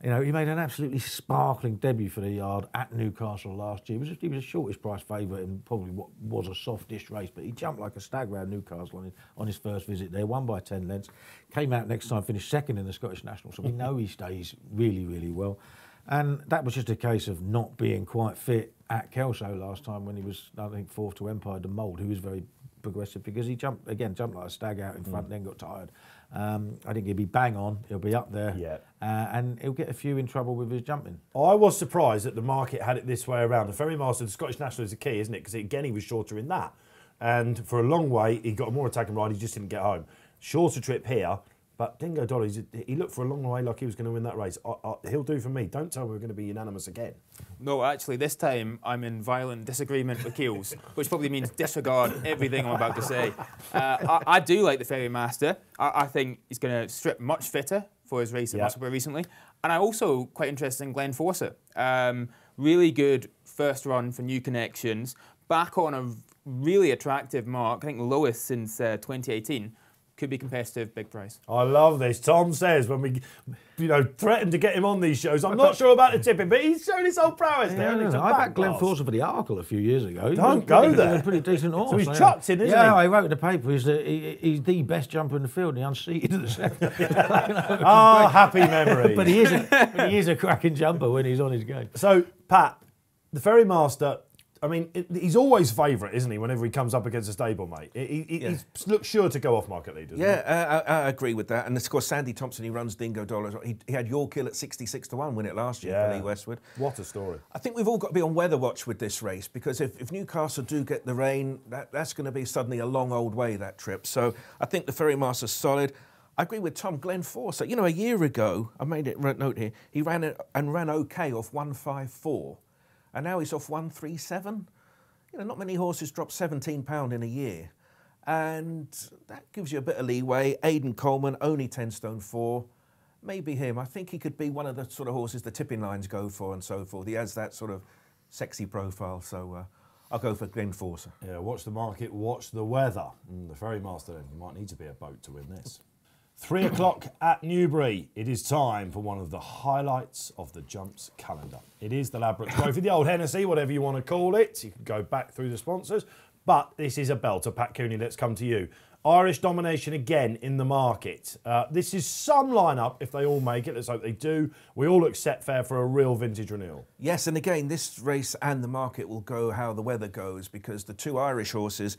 he made an absolutely sparkling debut for the yard at Newcastle last year. He was a shortest price favourite in probably what was a softish race, but he jumped like a stag round Newcastle on his first visit there, won by 10 lengths, came out next time, finished 2nd in the Scottish National, so we know he stays really, really well. And that was just a case of not being quite fit at Kelso last time when he was, I think, 4th to Empire de Mould, who was very progressive, because he jumped like a stag out in front, then got tired. I think he'll be bang on, he'll be up there, and he'll get a few in trouble with his jumping. I was surprised that the market had it this way around. The Ferry Master, the Scottish National is the key, isn't it? Because again, he was shorter in that. And for a long way, he got a more attacking ride, he just didn't get home. Shorter trip here, but Dingo Dollar, he looked for a long way like he was going to win that race. He'll do for me. Don't tell me we're going to be unanimous again. No, actually, this time I'm in violent disagreement with Keels, which probably means disregard everything I'm about to say. I do like the Ferry Master. I think he's going to strip much fitter for his race at Musselburgh recently. And I'm also quite interested in Glenn Forster. Really good first run for New Connections. Back on a really attractive mark, I think lowest since 2018. Could be competitive, big price. I love this. Tom says when we, threaten to get him on these shows, I'm not sure about the tipping, but he's shown his old prowess there. I backed Glenn Forster for the Arkle a few years ago. Don't go there. He's a pretty decent horse. So he's chucked in, isn't he? Yeah, I wrote in the paper. He's the best jumper in the field, and he unseated at the second. Happy memories. But he is a cracking jumper when he's on his game. So, Pat, the Ferry Master, I mean, he's always favourite, isn't he, whenever he comes up against a stablemate? He looks sure to go off market leaders. I agree with that. And of course, Sandy Thompson, he runs Dingo Dollar. He had Yorkhill at 66 to 1, win it last year for Lee Westwood. What a story. I think we've all got to be on weather watch with this race, because if Newcastle do get the rain, that's going to be suddenly a long old way, that trip. So I think the Ferry Master's solid. I agree with Tom. Glenn Forster, a year ago, I made it note here, he ran okay off 154. And now he's off 137. Not many horses drop £17 in a year. And that gives you a bit of leeway. Aidan Coleman, only 10 stone 4. Maybe him. I think he could be one of the sort of horses the tipping lines go for and so forth. He has that sort of sexy profile. So I'll go for Glenforsa. Yeah, watch the market, watch the weather. The Ferrymaster then, you might need to be a boat to win this. 3 o'clock at Newbury. It is time for one of the highlights of the Jumps calendar. It is the Ladbrokes Trophy, the old Hennessy, whatever you want to call it. You can go back through the sponsors. But this is a belter. Pat Cooney, let's come to you. Irish Domination again in the market. This is some lineup if they all make it. Let's hope they do. We all look set fair for a real vintage renewal. Yes, and again, this race and the market will go how the weather goes, because the 2 Irish horses,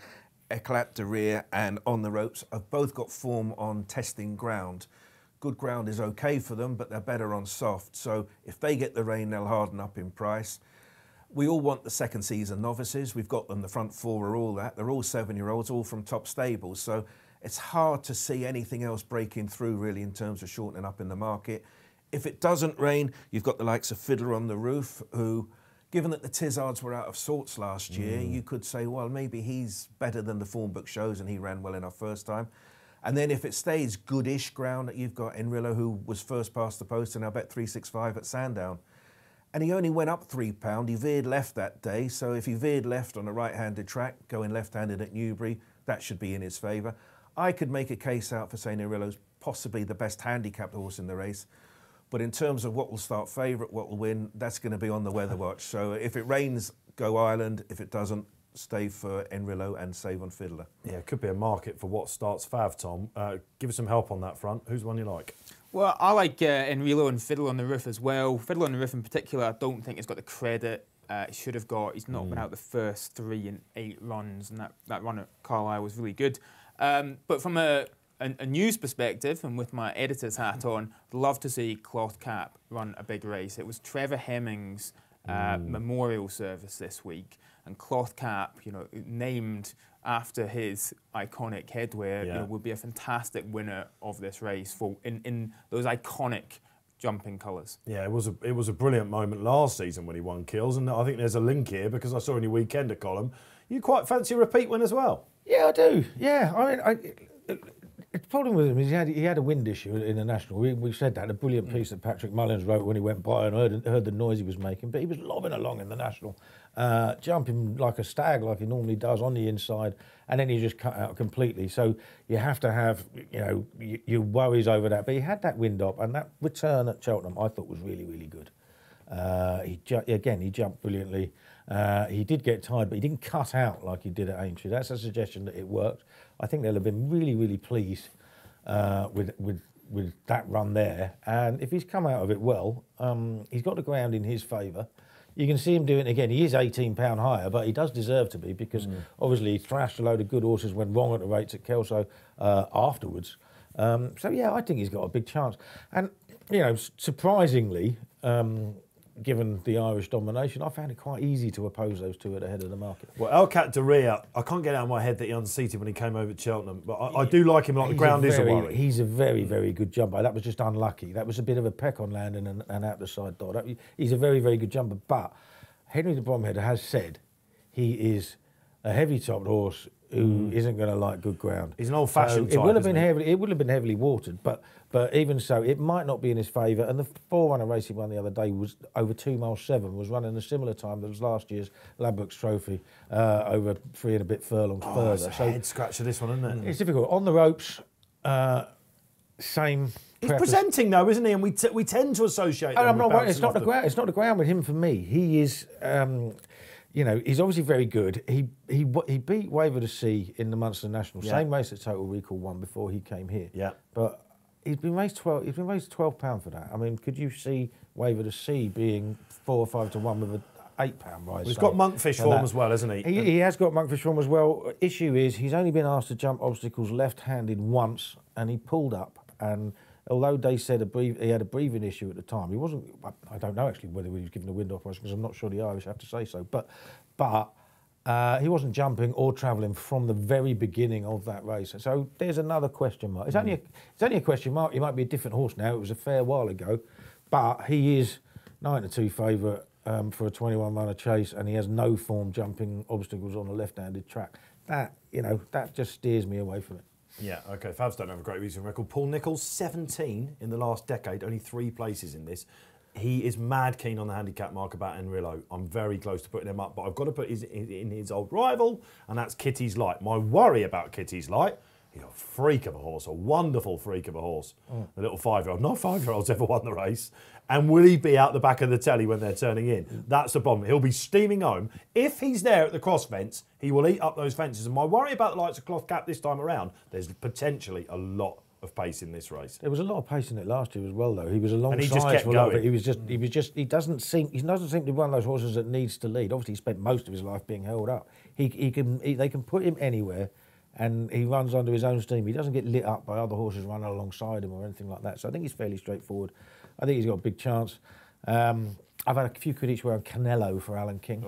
Eclat de Rire and On the Ropes, have both got form on testing ground. Good ground is okay for them, but they're better on soft. So if they get the rain, they'll harden up in price. We all want the second season novices. We've got them, the front 4 are all that. They're all 7-year-olds, all from top stables. So it's hard to see anything else breaking through, really, in terms of shortening up in the market. If it doesn't rain, you've got the likes of Fiddler on the Roof, who, given that the Tizzards were out of sorts last year, you could say, well, maybe he's better than the form book shows and he ran well enough first time. And then if it stays goodish ground, you've got Enrillo, who was first past the post, and I bet 365 at Sandown. And he only went up £3. He veered left that day. So if he veered left on a right-handed track, going left-handed at Newbury, that should be in his favour. I could make a case out for saying Enrillo's possibly the best handicapped horse in the race. But in terms of what will start favourite, what will win, that's going to be on the weather watch. So if it rains, go Ireland. If it doesn't, stay for Enrillo and save on Fiddler. Yeah, it could be a market for what starts fav, Tom. Give us some help on that front. Who's one you like? Well, I like Enrillo and Fiddle on the Roof as well. Fiddle on the Roof in particular, I don't think he's got the credit it should have got. He's not been out the first 3 in 8 runs, and that run at Carlisle was really good. But from a news perspective, and with my editor's hat on, I'd love to see Cloth Cap run a big race. It was Trevor Hemming's memorial service this week, and Cloth Cap, named after his iconic headwear, would be a fantastic winner of this race in those iconic jumping colours. Yeah, it was a brilliant moment last season when he won Kills, and I think there's a link here because I saw in your Weekender column you quite fancy a repeat win as well. Yeah, I do. Yeah, I mean, the problem with him is he had a wind issue in the National. We said that, a brilliant piece that Patrick Mullins wrote when he went by and heard the noise he was making, but he was lobbing along in the National, jumping like a stag like he normally does on the inside, and then he just cut out completely. So you have to have, your worries over that. But he had that wind up, and that return at Cheltenham I thought was really, really good. He jumped brilliantly. He did get tired, but he didn't cut out like he did at Aintree. That's a suggestion that it worked. I think they'll have been really, really pleased with that run there. And if he's come out of it well, he's got the ground in his favour. You can see him doing it again. He is £18 higher, but he does deserve to be because obviously he thrashed a load of good horses, went wrong at the rates at Kelso afterwards. So yeah, I think he's got a big chance. And surprisingly, given the Irish domination, I found it quite easy to oppose those two at the head of the market. Well, Eclat de Rire, I can't get out of my head that he unseated when he came over to Cheltenham, but I do like him. Like the ground is a worry. He's a very, very good jumper. That was just unlucky. That was a bit of a peck on landing and out the side dot. He's a very, very good jumper, but Henry de Bromhead has said he is a heavy-topped horse who isn't going to like good ground. He's an old-fashioned type. It would have been heavily watered, but even so, it might not be in his favour. And the 4-runner race he won the other day was over 2 miles 7, was running a similar time that was last year's Ladbrokes Trophy, over 3 and a bit furlongs further. It's a head scratcher, this one, isn't it? It's difficult. On the ropes, same. He's presenting though, isn't he? And we tend to associate. I'm not worried. It's not the ground. It's not the ground with him for me. He is. He's obviously very good. He beat Waver to Sea in the Munster National, same race that Total Recall won before he came here. Yeah. But he's been raised £12 for that. I mean, could you see Waver to Sea being 4 or 5 to 1 with an £8 rise? Well, he's got monkfish form as well, hasn't he? He has got monkfish form as well. Issue is he's only been asked to jump obstacles left-handed once, and he pulled up. And although they said he had a breathing issue at the time, he wasn't. I don't know actually whether he was given a wind operation because I'm not sure the Irish have to say so. But he wasn't jumping or travelling from the very beginning of that race. So there's another question mark. It's only a question mark. He might be a different horse now. It was a fair while ago, but he is 9-2 favourite for a 21-runner chase, and he has no form jumping obstacles on a left-handed track. That just steers me away from it. Yeah, OK. Favs don't have a great recent record. Paul Nicholls, 17 in the last decade, only 3 places in this. he is mad keen on the handicap mark about Enrillo. I'm very close to putting him up, but I've got to put in his old rival, and that's Kitty's Light. My worry about Kitty's Light, he's a freak of a horse, a wonderful freak of a horse. The little 5-year-old. No 5-year-old's ever won the race. And will he be out the back of the telly when they're turning in? That's the problem. He'll be steaming home. If he's there at the cross fence, he will eat up those fences. And my worry about the Lights of Cloth Cap this time around, there's potentially a lot of pace in this race. There was a lot of pace in it last year as well, though. He was alongside. And he just kept for a lot of going. it. He doesn't seem to be one of those horses that needs to lead. Obviously, he spent most of his life being held up. They can put him anywhere, and he runs under his own steam. He doesn't get lit up by other horses running alongside him or anything like that. So I think he's fairly straightforward. I think he's got a big chance. I've had a few quid each way on Canelo for Alan King,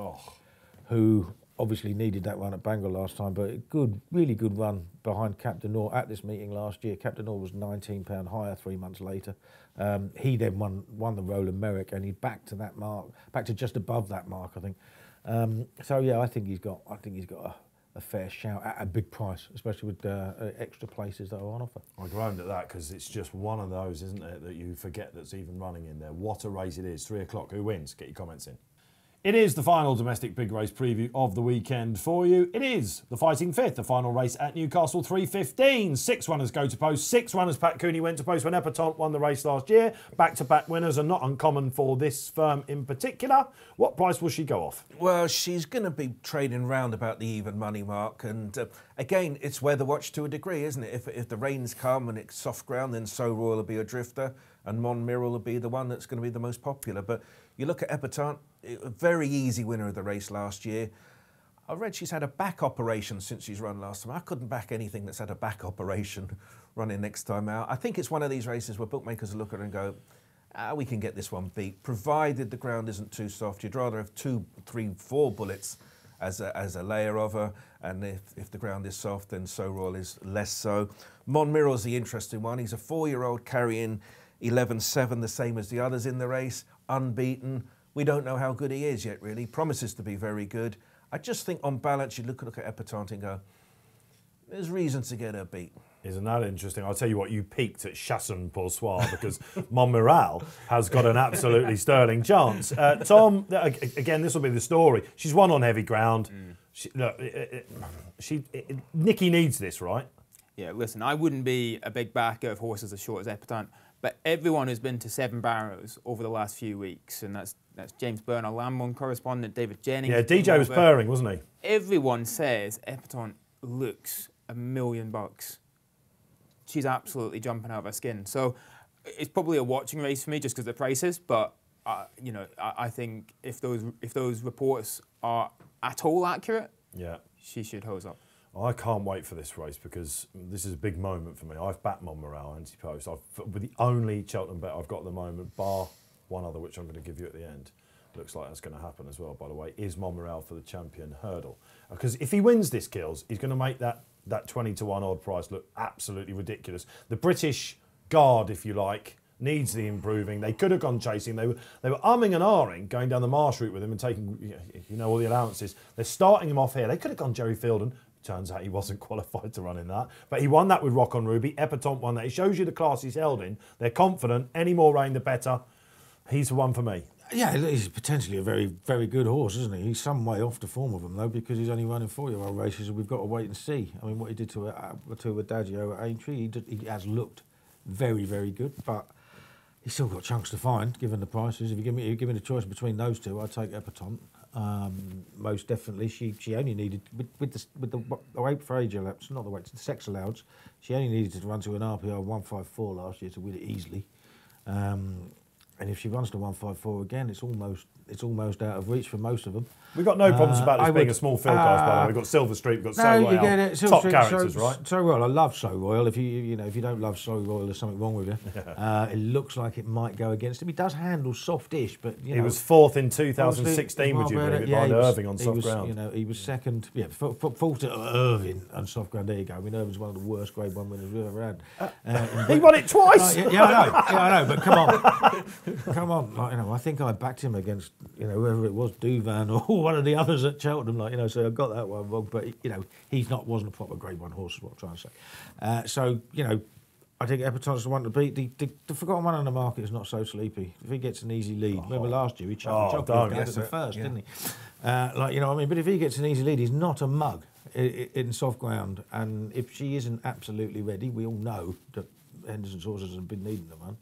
who obviously needed that run at Bangor last time, but a good, really good run behind Captain Nor at this meeting last year. Captain Nor was £19 higher 3 months later. He then won the Roland Merrick, and he's back to that mark, back to just above that mark, I think. So yeah, I think he's got a fair shout at a big price, especially with extra places that are on offer. I groaned at that because it's just one of those, isn't it, that you forget that's even running in there. What a race it is. 3 o'clock. Who wins? Get your comments in. It is the final domestic big race preview of the weekend for you. It is the Fighting Fifth, the final race at Newcastle 3:15. 6 runners go to post. 6 runners Pat Cooney went to post when Epitont won the race last year. Back-to-back winners are not uncommon for this firm in particular. What price will she go off? Well, she's going to be trading round about the even money mark. And again, it's weather watch to a degree, isn't it? If the rains come and it's soft ground, then So Royal will be a drifter and Mon Mirror will be the one that's going to be the most popular. But you look at Epitont, a very easy winner of the race last year. I read she's had a back operation since she's run last time. I couldn't back anything that's had a back operation running next time out. I think it's one of these races where bookmakers look at it and go, we can get this one beat, provided the ground isn't too soft. You'd rather have 2, 3, 4 bullets as a layer of her, and if the ground is soft, then So Royal is less so. Mon Mirror's the interesting one. He's a 4-year-old carrying 11-7, the same as the others in the race, unbeaten. We don't know how good he is yet, really. Promises to be very good. I just think on balance, you look at Epitont and go, there's reason to get her beat. Isn't that interesting? I'll tell you what, you peaked at Chasson Pour Soir because Montmiral has got an absolutely sterling chance. Tom, again, this will be the story. She's won on heavy ground. Nicky needs this, right? Yeah, listen, I wouldn't be a big backer of horses as short as Epitont, but everyone who's been to Seven Barrows over the last few weeks, and that's James Byrne, our Lamont correspondent, David Jennings. Yeah, DJ was purring, wasn't he? Everyone says Epitont looks $1 million. She's absolutely jumping out of her skin. So it's probably a watching race for me just because of the prices, but I think if those reports are at all accurate, she should hose up. I can't wait for this race because this is a big moment for me. I've backed Montmiral anti-post. With the only Cheltenham bet I've got at the moment, bar one other, which I'm going to give you at the end. Looks like that's going to happen as well, by the way, is Montmiral for the champion hurdle. Because if he wins this, Kills, he's going to make that 20-1 odd price look absolutely ridiculous. The British Guard, if you like, needs the improving. They could have gone chasing. They were umming and ahhing going down the marsh route with him and taking, all the allowances. They're starting him off here. They could have gone Jerry Fielden. Turns out he wasn't qualified to run in that. But he won that with Rock on Ruby. Epitont won that. It shows you the class he's held in. They're confident. Any more rain, the better. He's the one for me. Yeah, he's potentially a very, very good horse, isn't he? He's some way off the form of them, though, because he's only running 4-year-old races, and we've got to wait and see. I mean, what he did to Adagio at Aintree, he has looked very, very good, but he's still got chunks to find, given the prices. If you give me the choice between those two, I'd take Epitont. Most definitely, she only needed with the weight for age elapsed, not the weight, the sex allowance. She only needed to run to an RPR 154 last year to win it easily. And if she runs to 154 again, it's almost out of reach for most of them. We've got no problems about this being a small field, guys. By the way, we've got Silver Street, we've got So Royal, you get it. top characters, right? So Royal, I love So Royal. If you don't love So Royal, there's something wrong with you. It looks like it might go against him. He does handle soft-ish, but he was 4th in 2016. Would you believe it? Behind Irving on soft ground. He was second. Yeah, 4th at Irving on soft ground. There you go. I mean, Irving's one of the worst Grade 1 winners we've ever had. He won it twice. I know. But come on. I think I backed him against whoever it was, Duvan or one of the others at Cheltenham, so I got that one wrong. But wasn't a proper Grade 1 horse, is what I'm trying to say. I think Epitont's the one to beat. The forgotten one on the market is Not So Sleepy. If he gets an easy lead, remember last year he chucked at the first, didn't he? Like, you know what I mean? But if he gets an easy lead, he's not a mug in soft ground. And if she isn't absolutely ready, we all know that Henderson's horses have been needing the run.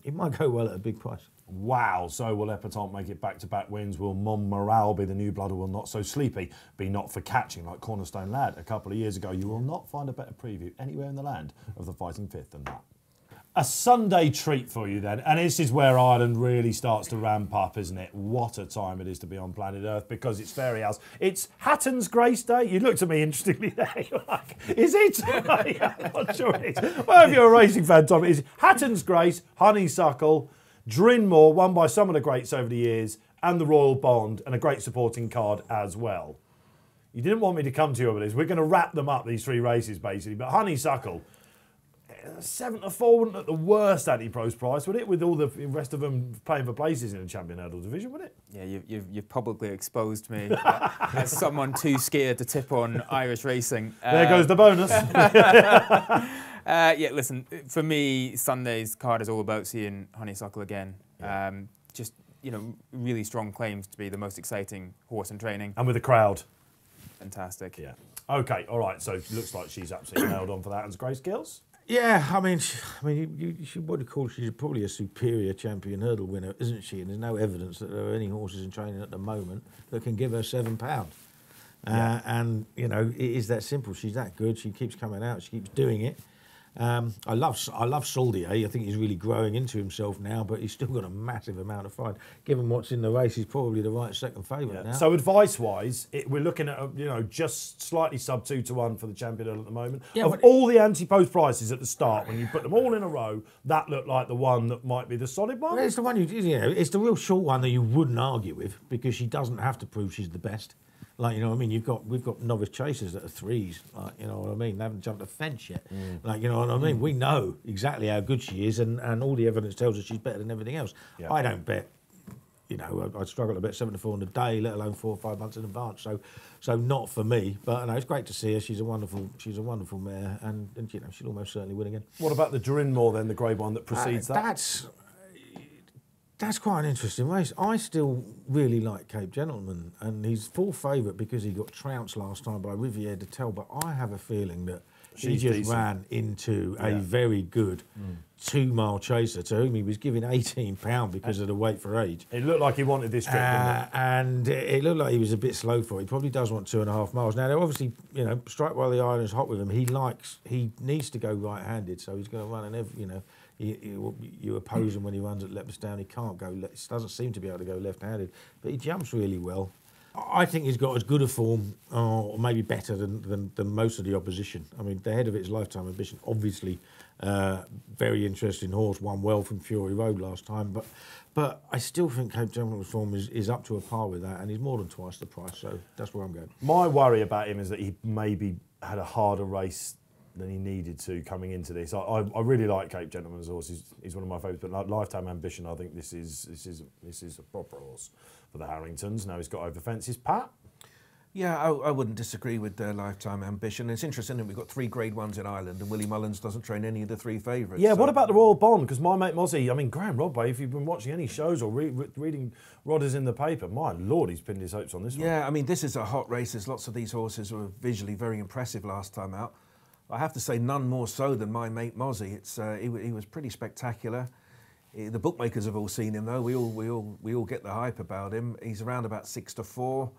It might go well at a big price. Wow, so will Epitont make it back-to-back wins? Will Montmoral be the new blood, or will Not So Sleepy be not for catching like Cornerstone Lad a couple of years ago? You will not find a better preview anywhere in the land of the Fighting Fifth than that. A Sunday treat for you then, and this is where Ireland really starts to ramp up, isn't it? What a time it is to be on planet Earth, because it's Fairyhouse. It's Hatton's Grace Day. You looked at me interestingly there. You're like, is it? Yeah, I'm not sure it is. Well, if you're a racing fan, Tom, it is Hatton's Grace, Honeysuckle, Drinmore, won by some of the greats over the years, and the Royal Bond, and a great supporting card as well. You didn't want me to come to you with this. We're going to wrap them up, these three races, basically. But Honeysuckle, 7-4 wouldn't at the worst anti-pros price, would it? With all the rest of them playing for places in the Champion Hurdle Division, would it? Yeah, you've publicly exposed me as someone too scared to tip on Irish racing. There goes the bonus. Yeah, listen, for me, Sunday's card is all about seeing Honeysuckle again. Yeah. Just, you know, really strong claims to be the most exciting horse in training. And with the crowd. Fantastic. Yeah. Okay, all right, so it looks like she's absolutely nailed on for that. And Grace Gills? Yeah, I mean, she would have called. She's probably a superior champion hurdle winner, isn't she? And there's no evidence that there are any horses in training at the moment that can give her £7. And you know, it is that simple. She's that good. She keeps coming out. She keeps doing it. I love Soldier. I think he's really growing into himself now, but he's still got a massive amount of fight. Given what's in the race, he's probably the right second favourite now. So advice-wise, we're looking at just slightly sub 2-1 for the Champion Hurdle at the moment. Yeah, of all the anti-post prices at the start, when you put them all in a row, that looked like the one that might be the solid one. Well, it's the one it's the real short one that you wouldn't argue with, because she doesn't have to prove she's the best. Like, you know what I mean? We've got novice chasers that are threes, like, you know what I mean? They haven't jumped a fence yet. Like, you know what I mean? We know exactly how good she is, and all the evidence tells us she's better than everything else. Yeah. I don't bet, you know, I struggle to bet 7-4 on the day, let alone 4 or 5 months in advance. So not for me. But no, it's great to see her. She's a wonderful mare, and you know, she'll almost certainly win again. What about the Drinmore then, the grade one that precedes that? That's quite an interesting race. I still really like Cape Gentleman, and he's full favourite because he got trounced last time by Riviere de Tel, but I have a feeling that he just ran into a very good 2-mile chaser to whom he was giving £18 because of the weight for age. It looked like he wanted this trip, didn't it? And it looked like he was a bit slow for it. He probably does want 2.5 miles. Now, they're obviously, you know, strike while the iron is hot with him. He needs to go right-handed, so he's going to run you know, you oppose him when he runs at Leopardstown. He can't go. He doesn't seem to be able to go left-handed, but he jumps really well. I think he's got as good a form, or maybe better than most of the opposition. I mean, the head of it is Lifetime Ambition. Obviously, very interesting horse. Won well from Fury Road last time, but I still think Cape Gentleman's form is up to a par with that, and he's more than twice the price. So that's where I'm going. My worry about him is that he maybe had a harder race than he needed to coming into this. I really like Cape Gentleman's horse. He's one of my favourites, but like Lifetime Ambition, I think this is a proper horse for the Harringtons. Now he's got over fences. Pat? Yeah, I wouldn't disagree with Lifetime Ambition. It's interesting that we've got 3 grade ones in Ireland, and Willie Mullins doesn't train any of the 3 favourites. Yeah, so. What about the Royal Bond? Because my mate Mozzie, I mean, Graham Rodway, if you've been watching any shows or reading Rodders in the paper, my Lord, he's pinned his hopes on this one. Yeah, I mean, this is a hot race. There's lots of these horses were visually very impressive last time out. I have to say, none more so than my mate Mozzie. He was pretty spectacular. The bookmakers have all seen him though. We all get the hype about him. He's around about 6-4.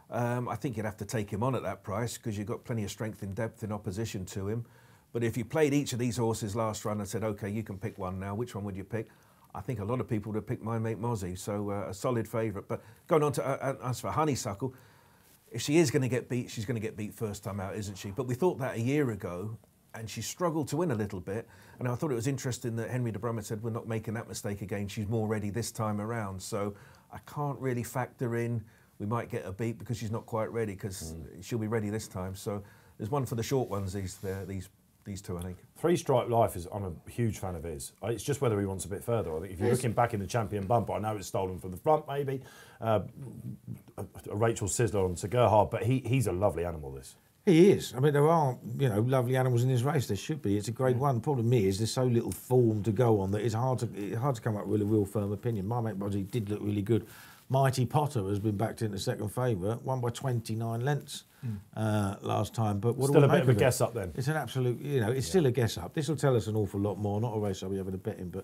I think you'd have to take him on at that price because you've got plenty of strength and depth in opposition to him. But if you played each of these horses last run and said, OK, you can pick one now, which one would you pick? I think a lot of people would have picked my mate Mozzie. So a solid favourite. But going on to as for Honeysuckle, if she is going to get beat, she's going to get beat first time out, isn't she? But we thought that a year ago, and she struggled to win a little bit. And I thought it was interesting that Henry de Brummett said, we're not making that mistake again. She's more ready this time around. So I can't really factor in we might get a beat because she's not quite ready, because she'll be ready this time. So there's one for the short ones, these 2, I think. 3 Stripe Life I'm a huge fan of his. It's just whether he wants a bit further. I think if you're looking back in the champion bumper, I know it's stolen from the front maybe, a Rachel Sizzler on Sir Gerhard, but he's a lovely animal, this. He is. I mean, there are, lovely animals in this race. There should be. It's a Grade 1. The problem is there's so little form to go on that it's hard to come up with a real firm opinion. My mate Body did look really good. Mighty Potter has been backed into second favourite, won by 29 lengths last time. But what Still a bit of a guess up then. It's an absolute, it's still a guess up. This will tell us an awful lot more. Not a race I'll be having a bet in,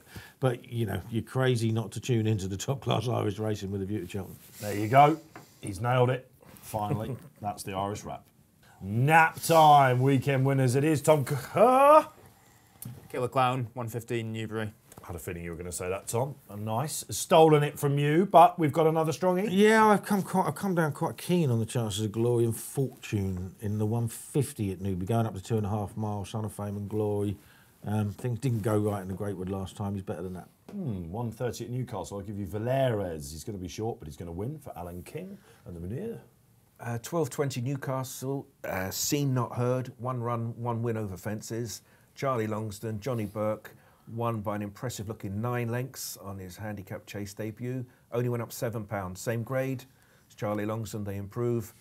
but you're crazy not to tune into the top class Irish racing with a view to Cheltenham. There you go. He's nailed it. Finally, that's the Irish wrap. Nap time, weekend winners. It is Tom Kerr. Killer Clown, 115 Newbury. I had a feeling you were going to say that, Tom. Nice. Stolen it from you, but we've got another strongie. Yeah, I've come down quite keen on the chances of glory and fortune in the 150 at Newbury, going up to 2.5 miles, Son of Fame and Glory. Things didn't go right in the Greatwood last time. He's better than that. 130 at Newcastle. I'll give you Valeres. He's going to be short, but he's going to win for Alan King and the Munir. 12:20 Newcastle, seen not heard, 1 run, 1 win over fences. Charlie Longston, Johnny Burke, won by an impressive looking 9 lengths on his handicap chase debut. Only went up £7. Same grade as Charlie Longston, they improve.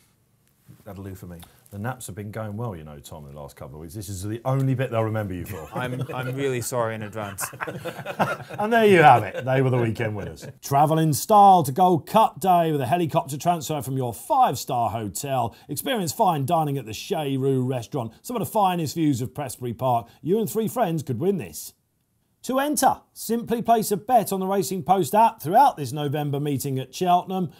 That'll do for me. The naps have been going well, Tom, in the last couple of weeks. This is the only bit they'll remember you for. I'm really sorry in advance. And there you have it. They were the weekend winners. Travel in style to Gold Cup Day with a helicopter transfer from your 5-star hotel. Experience fine dining at the Chez Roux restaurant. Some of the finest views of Prestbury Park. You and 3 friends could win this. To enter, simply place a bet on the Racing Post app throughout this November meeting at Cheltenham.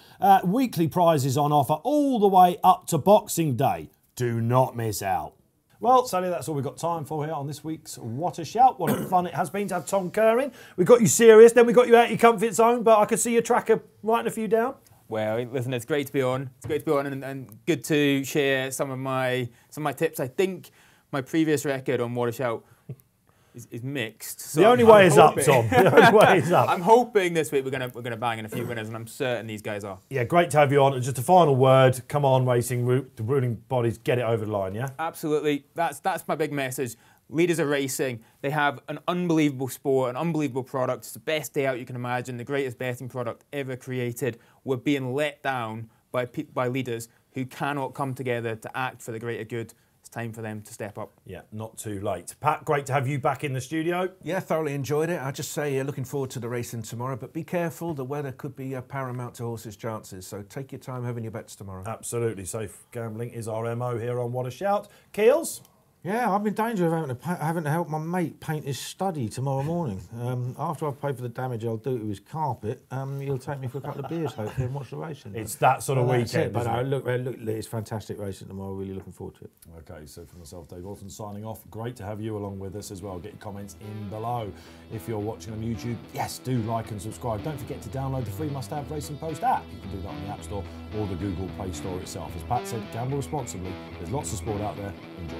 Weekly prizes on offer all the way up to Boxing Day. Do not miss out. Well, Sally, that's all we've got time for here on this week's What a Shout. What a fun it has been to have Tom Kerr in. We got you serious, then we got you out of your comfort zone, but I could see your tracker writing a few down. Well, listen, it's great to be on. It's great to be on and good to share some of my tips. I think my previous record on What a Shout is mixed. So the only way is up, Tom. The only way is up. I'm hoping this week we're gonna bang in a few winners, and I'm certain these guys are. Yeah, great to have you on. And just a final word. Come on, racing route. The ruling bodies, get it over the line, yeah? Absolutely. That's my big message. Leaders are racing. They have an unbelievable sport, an unbelievable product. It's the best day out you can imagine, the greatest betting product ever created. We're being let down by leaders who cannot come together to act for the greater good. It's time for them to step up. Yeah, not too late. Pat, great to have you back in the studio. Yeah, thoroughly enjoyed it. I just say looking forward to the racing tomorrow, but be careful. The weather could be paramount to horses' chances, so take your time having your bets tomorrow. Absolutely. Safe gambling is our MO here on What a Shout. Keels? Yeah, I'm in danger of having to help my mate paint his study tomorrow morning. After I've paid for the damage I'll do to his carpet, he'll take me for a couple of beers, hopefully, and watch the racing. It's that sort of weekend, But isn't it? look, it's fantastic racing tomorrow. Really looking forward to it. Okay, so for myself, Dave Orton, signing off. Great to have you along with us as well. Get your comments in below. If you're watching on YouTube, yes, do like and subscribe. Don't forget to download the free must-have Racing Post app. You can do that on the App Store or the Google Play Store itself. As Pat said, gamble responsibly. There's lots of sport out there. Enjoy.